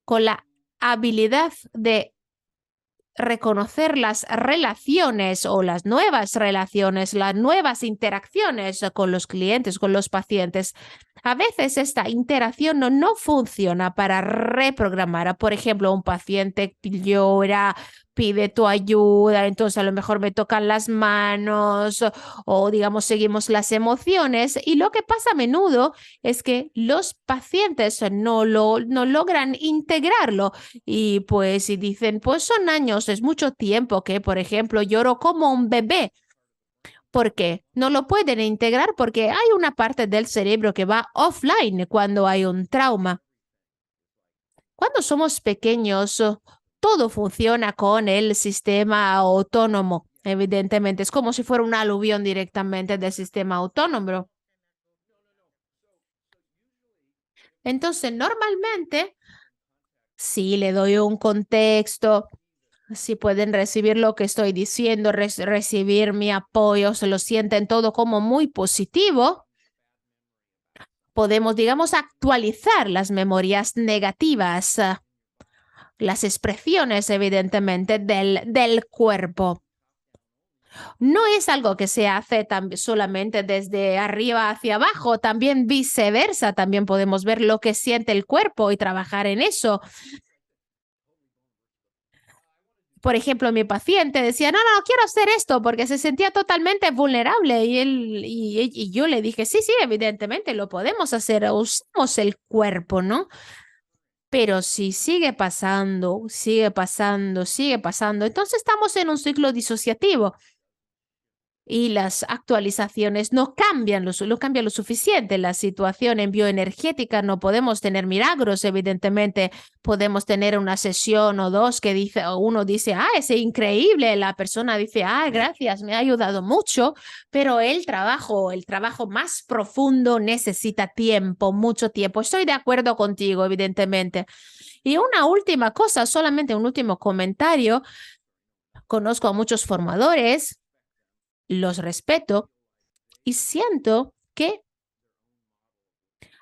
con la habilidad de reconocer las relaciones o las nuevas relaciones, las nuevas interacciones con los clientes, con los pacientes. a veces esta interacción no funciona para reprogramar. Por ejemplo, un paciente llora, pide tu ayuda, entonces a lo mejor me tocan las manos o digamos seguimos las emociones, y lo que pasa a menudo es que los pacientes no logran integrarlo y pues si dicen pues son años, es mucho tiempo que por ejemplo lloro como un bebé. ¿Por qué? No lo pueden integrar porque hay una parte del cerebro que va offline cuando hay un trauma. Cuando somos pequeños, todo funciona con el sistema autónomo. Evidentemente, es como si fuera un aluvión directamente del sistema autónomo. Entonces, normalmente, si le doy un contexto, si pueden recibir lo que estoy diciendo, recibir mi apoyo, se lo sienten todo como muy positivo, podemos, digamos, actualizar las memorias negativas, las expresiones, evidentemente, del cuerpo. No es algo que se hace solamente desde arriba hacia abajo, también viceversa, también podemos ver lo que siente el cuerpo y trabajar en eso. Por ejemplo, mi paciente decía, no, quiero hacer esto porque se sentía totalmente vulnerable y yo le dije, sí, evidentemente lo podemos hacer, usamos el cuerpo, ¿no? Pero si sigue pasando, entonces estamos en un ciclo disociativo. Y las actualizaciones no cambian lo suficiente la situación en bioenergética. No podemos tener milagros, evidentemente. Podemos tener una sesión o dos que dice, o uno dice, es increíble. La persona dice, gracias, me ha ayudado mucho. Pero el trabajo más profundo necesita tiempo, mucho tiempo. Estoy de acuerdo contigo, evidentemente. Y una última cosa, solamente un último comentario. Conozco a muchos formadores, los respeto y siento que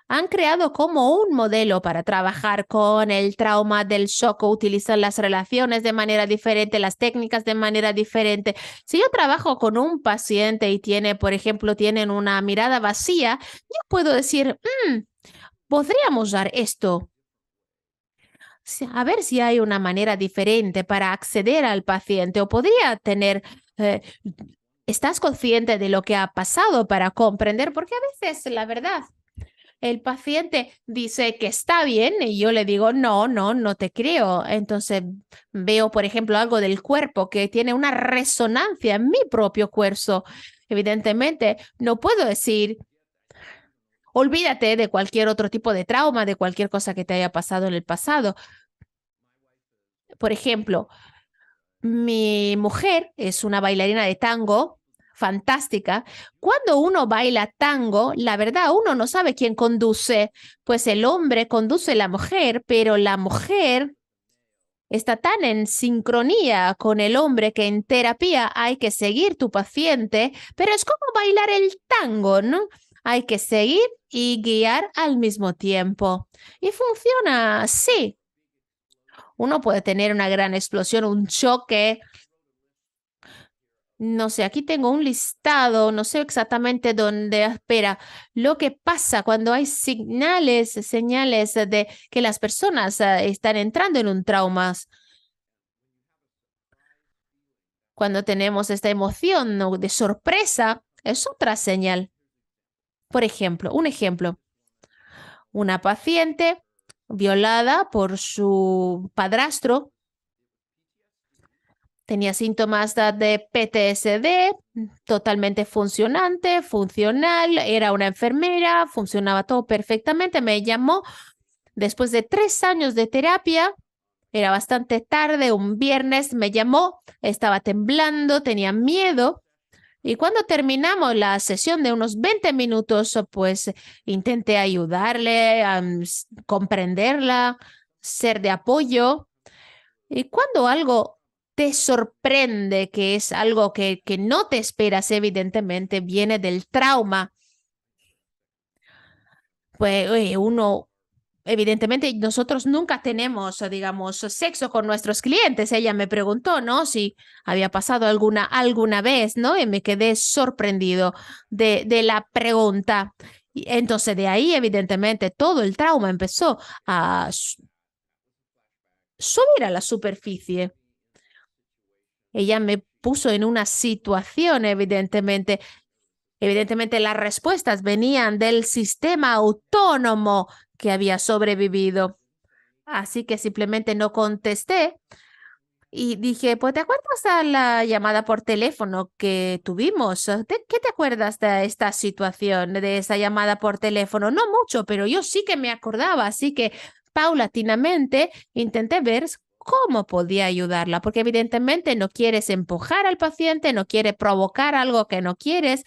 han creado como un modelo para trabajar con el trauma del shock, o utilizan las relaciones de manera diferente, las técnicas de manera diferente. Si yo trabajo con un paciente y tienen una mirada vacía, yo puedo decir, podríamos dar esto. A ver si hay una manera diferente para acceder al paciente, o podría tener... ¿Estás consciente de lo que ha pasado para comprender? Porque a veces, la verdad, el paciente dice que está bien y yo le digo, no te creo. Entonces veo, por ejemplo, algo del cuerpo que tiene una resonancia en mi propio cuerpo. Evidentemente, no puedo decir, olvídate de cualquier otro tipo de trauma, de cualquier cosa que te haya pasado en el pasado. Por ejemplo, mi mujer es una bailarina de tango fantástica. Cuando uno baila tango, la verdad, uno no sabe quién conduce, pues el hombre conduce a la mujer, pero la mujer está tan en sincronía con el hombre que en terapia hay que seguir tu paciente, pero es como bailar el tango, ¿no? Hay que seguir y guiar al mismo tiempo. Y funciona así. Uno puede tener una gran explosión, un choque. No sé, aquí tengo un listado, no sé exactamente dónde, espera, lo que pasa cuando hay señales de que las personas están entrando en un trauma. Cuando tenemos esta emoción, ¿no?, de sorpresa, es otra señal. Por ejemplo, un ejemplo, una paciente violada por su padrastro. Tenía síntomas de PTSD, totalmente funcional, era una enfermera, funcionaba todo perfectamente. Me llamó después de 3 años de terapia, era bastante tarde, un viernes, me llamó, estaba temblando, tenía miedo. Y cuando terminamos la sesión de unos 20 minutos, pues intenté ayudarle, comprenderla, ser de apoyo. Y cuando algo te sorprende, que es algo que no te esperas, evidentemente viene del trauma, pues evidentemente nosotros nunca tenemos, digamos, sexo con nuestros clientes. Ella me preguntó, ¿no?, si había pasado alguna vez, ¿no? Y me quedé sorprendido de la pregunta. Y entonces de ahí, evidentemente, todo el trauma empezó a subir a la superficie. Ella me puso en una situación, evidentemente. Evidentemente, las respuestas venían del sistema autónomo que había sobrevivido. Así que simplemente no contesté y dije, pues, ¿te acuerdas de la llamada por teléfono que tuvimos? ¿Qué te acuerdas de esta situación, de esa llamada por teléfono? No mucho, pero yo sí que me acordaba, así que paulatinamente intenté ver cómo podía ayudarla, porque evidentemente no quieres empujar al paciente, no quieres provocar algo que no quieres.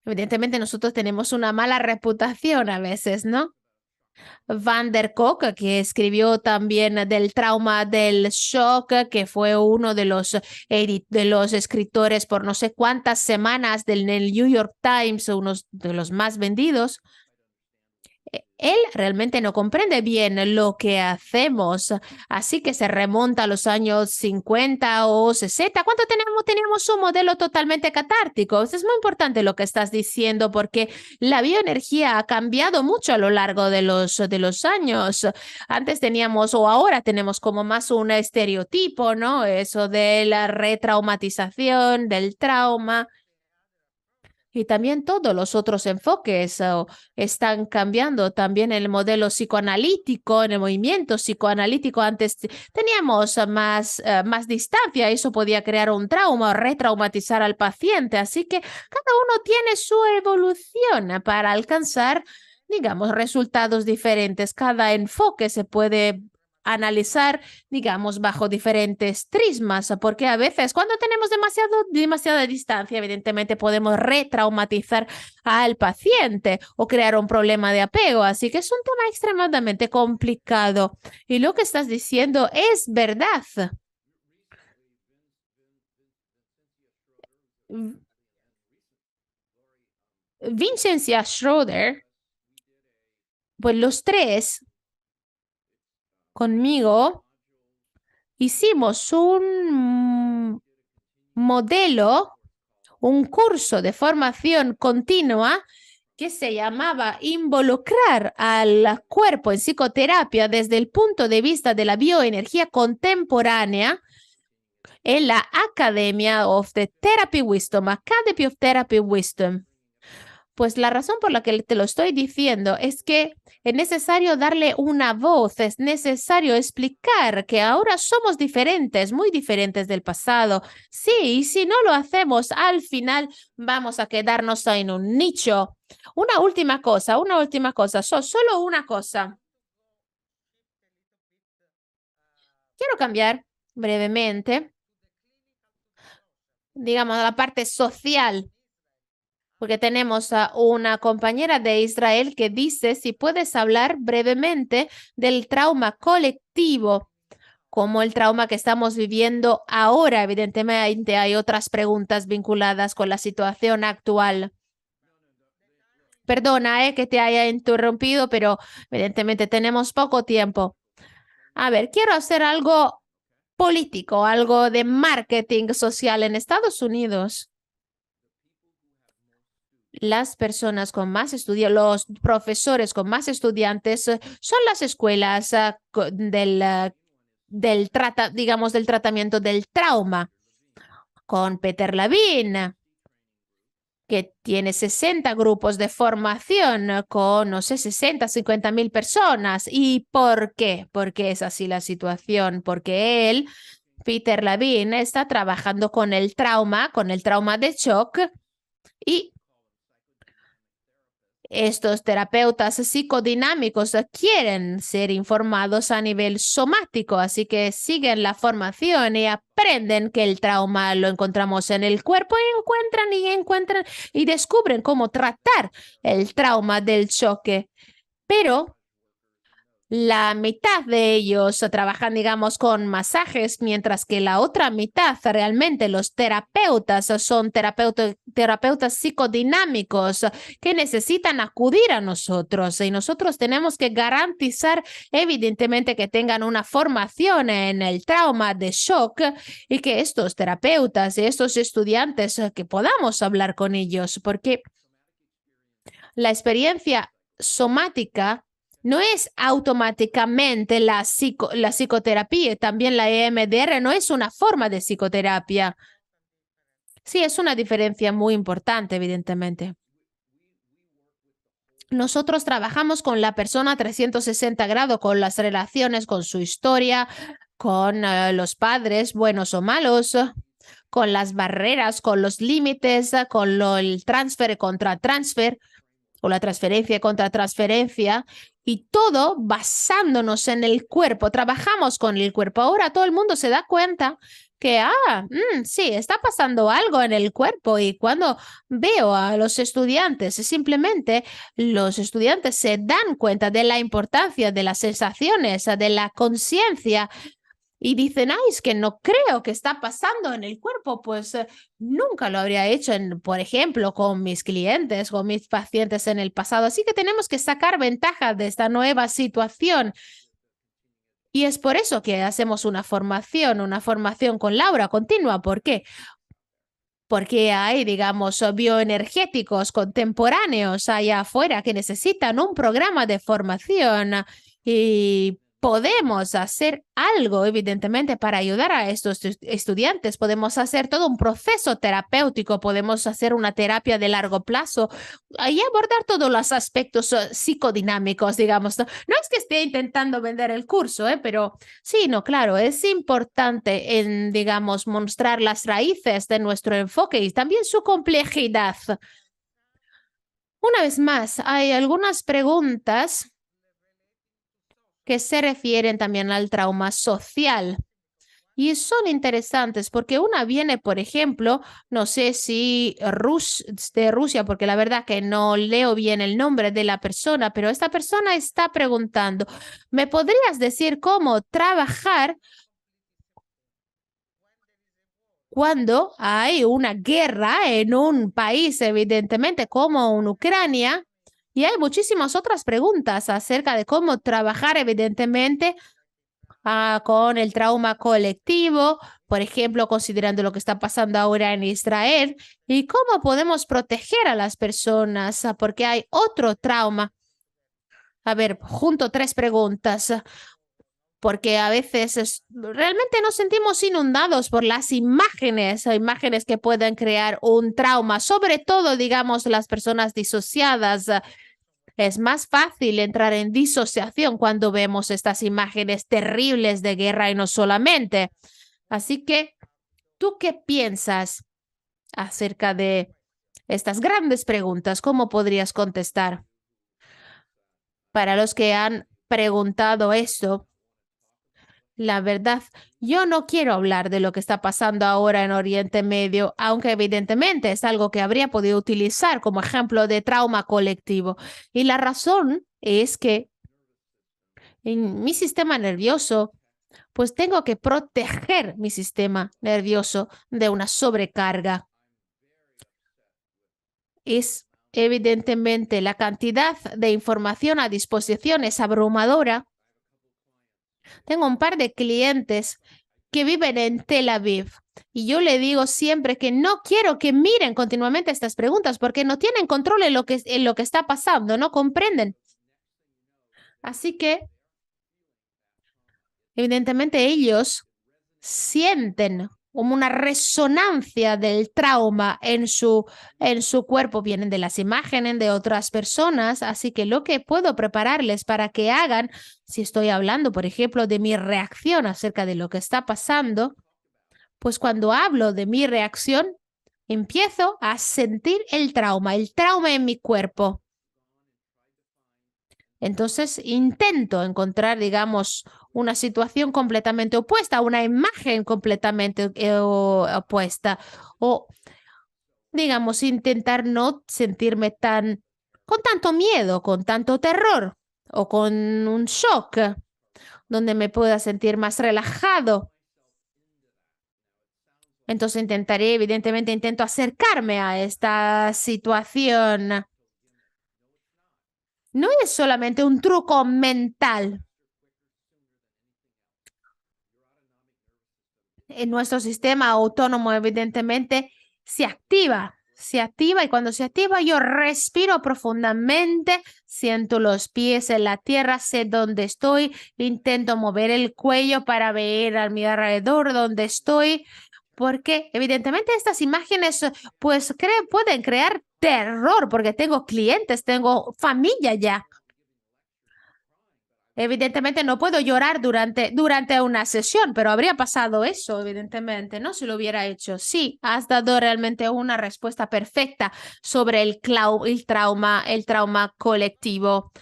Evidentemente nosotros tenemos una mala reputación a veces, ¿no? Van der Kolk, que escribió también del trauma del shock, que fue uno de los escritores por no sé cuántas semanas del New York Times, uno de los más vendidos. Él realmente no comprende bien lo que hacemos, así que se remonta a los años 50 o 60. ¿Cuánto teníamos un modelo totalmente catártico? Es muy importante lo que estás diciendo porque la bioenergía ha cambiado mucho a lo largo de los años. Antes teníamos o ahora tenemos como más un estereotipo, ¿no? Eso de la retraumatización, del trauma. Y también todos los otros enfoques están cambiando. También el modelo psicoanalítico, en el movimiento psicoanalítico, antes teníamos más distancia. Eso podía crear un trauma o retraumatizar al paciente. Así que cada uno tiene su evolución para alcanzar, digamos, resultados diferentes. Cada enfoque se puede analizar, digamos, bajo diferentes prismas, porque a veces cuando tenemos demasiada distancia, evidentemente podemos retraumatizar al paciente o crear un problema de apego, así que es un tema extremadamente complicado. Y lo que estás diciendo es verdad. Vincencia Schroeder, pues los tres conmigo hicimos un modelo, un curso de formación continua que se llamaba Involucrar al cuerpo en psicoterapia desde el punto de vista de la bioenergía contemporánea en la Academia of the Therapy Wisdom, Academy of Therapy Wisdom. Pues la razón por la que te lo estoy diciendo es que es necesario darle una voz, es necesario explicar que ahora somos diferentes, muy diferentes del pasado. Sí, y si no lo hacemos, al final vamos a quedarnos en un nicho. Una última cosa, solo una cosa. Quiero cambiar brevemente, digamos, la parte social, porque tenemos a una compañera de Israel que dice si puedes hablar brevemente del trauma colectivo, como el trauma que estamos viviendo ahora. Evidentemente hay otras preguntas vinculadas con la situación actual. Perdona, que te haya interrumpido, pero evidentemente tenemos poco tiempo. A ver, quiero hacer algo político, algo de marketing social en Estados Unidos. Las personas con más estudios, los profesores con más estudiantes son las escuelas del tratamiento del trauma. Con Peter Levine, que tiene 60 grupos de formación con, no sé, 60, 50,000 personas. ¿Y por qué? Porque es así la situación, porque él, Peter Levine, está trabajando con el trauma de shock y estos terapeutas psicodinámicos quieren ser informados a nivel somático, así que siguen la formación y aprenden que el trauma lo encontramos en el cuerpo y encuentran y descubren cómo tratar el trauma del choque. Pero la mitad de ellos trabajan, digamos, con masajes, mientras que la otra mitad, realmente los terapeutas, son terapeutas psicodinámicos que necesitan acudir a nosotros. Y nosotros tenemos que garantizar, evidentemente, que tengan una formación en el trauma de shock y que estos terapeutas y estos estudiantes, que podamos hablar con ellos, porque la experiencia somática no es automáticamente la psicoterapia, también la EMDR no es una forma de psicoterapia. Sí, es una diferencia muy importante, evidentemente. Nosotros trabajamos con la persona 360 grados, con las relaciones, con su historia, con los padres, buenos o malos, con las barreras, con los límites, con el transfer contra transfer, o la transferencia contra transferencia, y todo basándonos en el cuerpo. Trabajamos con el cuerpo. Ahora todo el mundo se da cuenta que, sí, está pasando algo en el cuerpo. Y cuando veo a los estudiantes, simplemente los estudiantes se dan cuenta de la importancia de las sensaciones, de la conciencia, y dicen, ay, es que no creo que está pasando en el cuerpo. Pues nunca lo habría hecho, por ejemplo, con mis clientes, con mis pacientes en el pasado. Así que tenemos que sacar ventaja de esta nueva situación. Y es por eso que hacemos una formación con Laura continua. ¿Por qué? Porque hay, digamos, bioenergéticos contemporáneos allá afuera que necesitan un programa de formación, y podemos hacer algo, evidentemente, para ayudar a estos estudiantes. Podemos hacer todo un proceso terapéutico, podemos hacer una terapia de largo plazo y abordar todos los aspectos psicodinámicos, digamos. No es que esté intentando vender el curso, pero sí, no, claro, es importante digamos, mostrar las raíces de nuestro enfoque y también su complejidad. Una vez más, hay algunas preguntas que se refieren también al trauma social. Y son interesantes porque una viene, por ejemplo, no sé si de Rusia, porque la verdad que no leo bien el nombre de la persona, pero esta persona está preguntando, ¿me podrías decir cómo trabajar cuando hay una guerra en un país, evidentemente, como en Ucrania? Y hay muchísimas otras preguntas acerca de cómo trabajar, evidentemente, con el trauma colectivo, por ejemplo, considerando lo que está pasando ahora en Israel, y cómo podemos proteger a las personas, porque hay otro trauma. A ver, junto 3 preguntas, porque a veces realmente nos sentimos inundados por las imágenes que pueden crear un trauma, sobre todo, digamos, las personas disociadas. Es más fácil entrar en disociación cuando vemos estas imágenes terribles de guerra y no solamente. Así que, ¿tú qué piensas acerca de estas grandes preguntas? ¿Cómo podrías contestar? Para los que han preguntado esto, la verdad, yo no quiero hablar de lo que está pasando ahora en Oriente Medio, aunque evidentemente es algo que habría podido utilizar como ejemplo de trauma colectivo. Y la razón es que en mi sistema nervioso, pues tengo que proteger mi sistema nervioso de una sobrecarga. Es evidentemente la cantidad de información a disposición es abrumadora. Tengo un par de clientes que viven en Tel Aviv y yo le digo siempre que no quiero que miren continuamente estas preguntas porque no tienen control en lo que está pasando, no comprenden. Así que, evidentemente, ellos sienten como una resonancia del trauma en su cuerpo. Vienen de las imágenes de otras personas, así que lo que puedo prepararles para que hagan, si estoy hablando, por ejemplo, de mi reacción acerca de lo que está pasando, pues cuando hablo de mi reacción, empiezo a sentir el trauma en mi cuerpo. Entonces intento encontrar, digamos, una situación completamente opuesta, una imagen completamente opuesta, o, digamos, intentar no sentirme con tanto miedo, con tanto terror. o con un shock, donde me pueda sentir más relajado. Entonces evidentemente intento acercarme a esta situación. No es solamente un truco mental. En nuestro sistema autónomo, evidentemente, se activa y cuando se activa yo respiro profundamente, siento los pies en la tierra, sé dónde estoy, intento mover el cuello para ver a mi alrededor dónde estoy, porque evidentemente estas imágenes pues pueden crear terror, porque tengo clientes, tengo familia ya. Evidentemente no puedo llorar durante una sesión, pero habría pasado eso, evidentemente, ¿no? Si lo hubiera hecho. Sí, has dado realmente una respuesta perfecta sobre el trauma colectivo.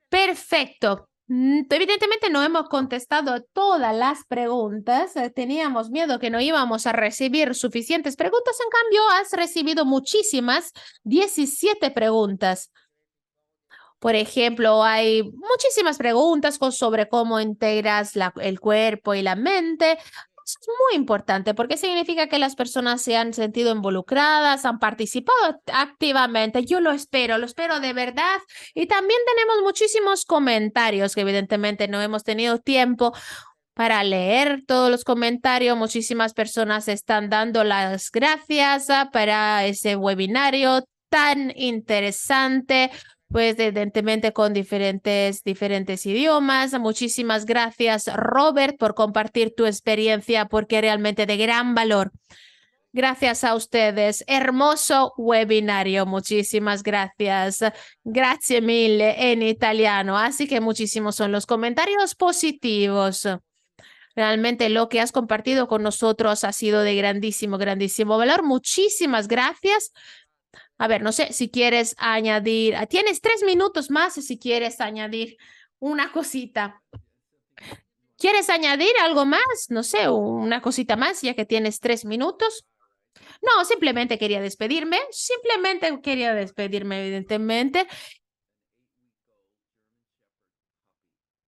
Perfecto. Evidentemente no hemos contestado todas las preguntas. Teníamos miedo que no íbamos a recibir suficientes preguntas. En cambio, has recibido muchísimas, 17 preguntas. Por ejemplo, hay muchísimas preguntas sobre cómo integras el cuerpo y la mente. Eso es muy importante porque significa que las personas se han sentido involucradas, han participado activamente. Yo lo espero de verdad. Y también tenemos muchísimos comentarios que evidentemente no hemos tenido tiempo para leer todos los comentarios. Muchísimas personas están dando las gracias para ese webinario tan interesante, pues evidentemente con diferentes idiomas. Muchísimas gracias, Robert, por compartir tu experiencia, porque realmente de gran valor. Gracias a ustedes. Hermoso webinario. Muchísimas gracias. Grazie mille en italiano. Así que muchísimos son los comentarios positivos. Realmente lo que has compartido con nosotros ha sido de grandísimo valor. Muchísimas gracias. A ver, no sé si quieres añadir, tienes 3 minutos más si quieres añadir una cosita. ¿Quieres añadir algo más? No sé, una cosita más, ya que tienes 3 minutos. No, simplemente quería despedirme, evidentemente.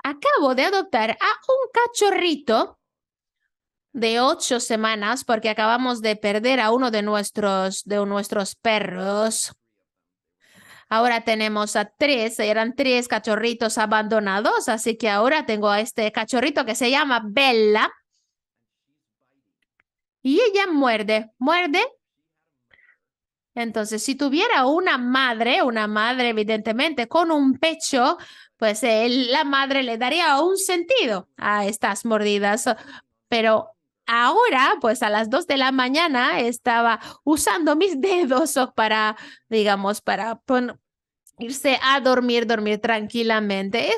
Acabo de adoptar a un cachorrito de 8 semanas porque acabamos de perder a uno de nuestros perros. Ahora tenemos a 3, eran 3 cachorritos abandonados, así que ahora tengo a este cachorrito que se llama Bella. Y ella muerde. Entonces, si tuviera una madre evidentemente con un pecho, pues la madre le daría un sentido a estas mordidas. Pero ahora, pues a las 2 de la mañana estaba usando mis dedos para, digamos, para irse a dormir tranquilamente.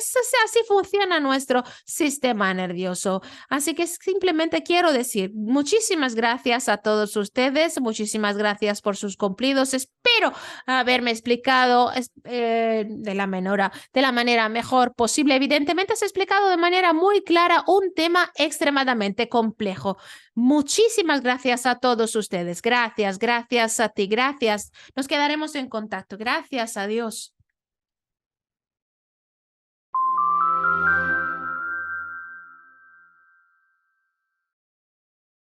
Así funciona nuestro sistema nervioso. Así que simplemente quiero decir muchísimas gracias a todos ustedes, muchísimas gracias por sus cumplidos. Espero haberme explicado de la manera mejor posible. Evidentemente has explicado de manera muy clara un tema extremadamente complejo. Muchísimas gracias a todos ustedes. Gracias a ti, gracias. Nos quedaremos en contacto. Gracias, adiós.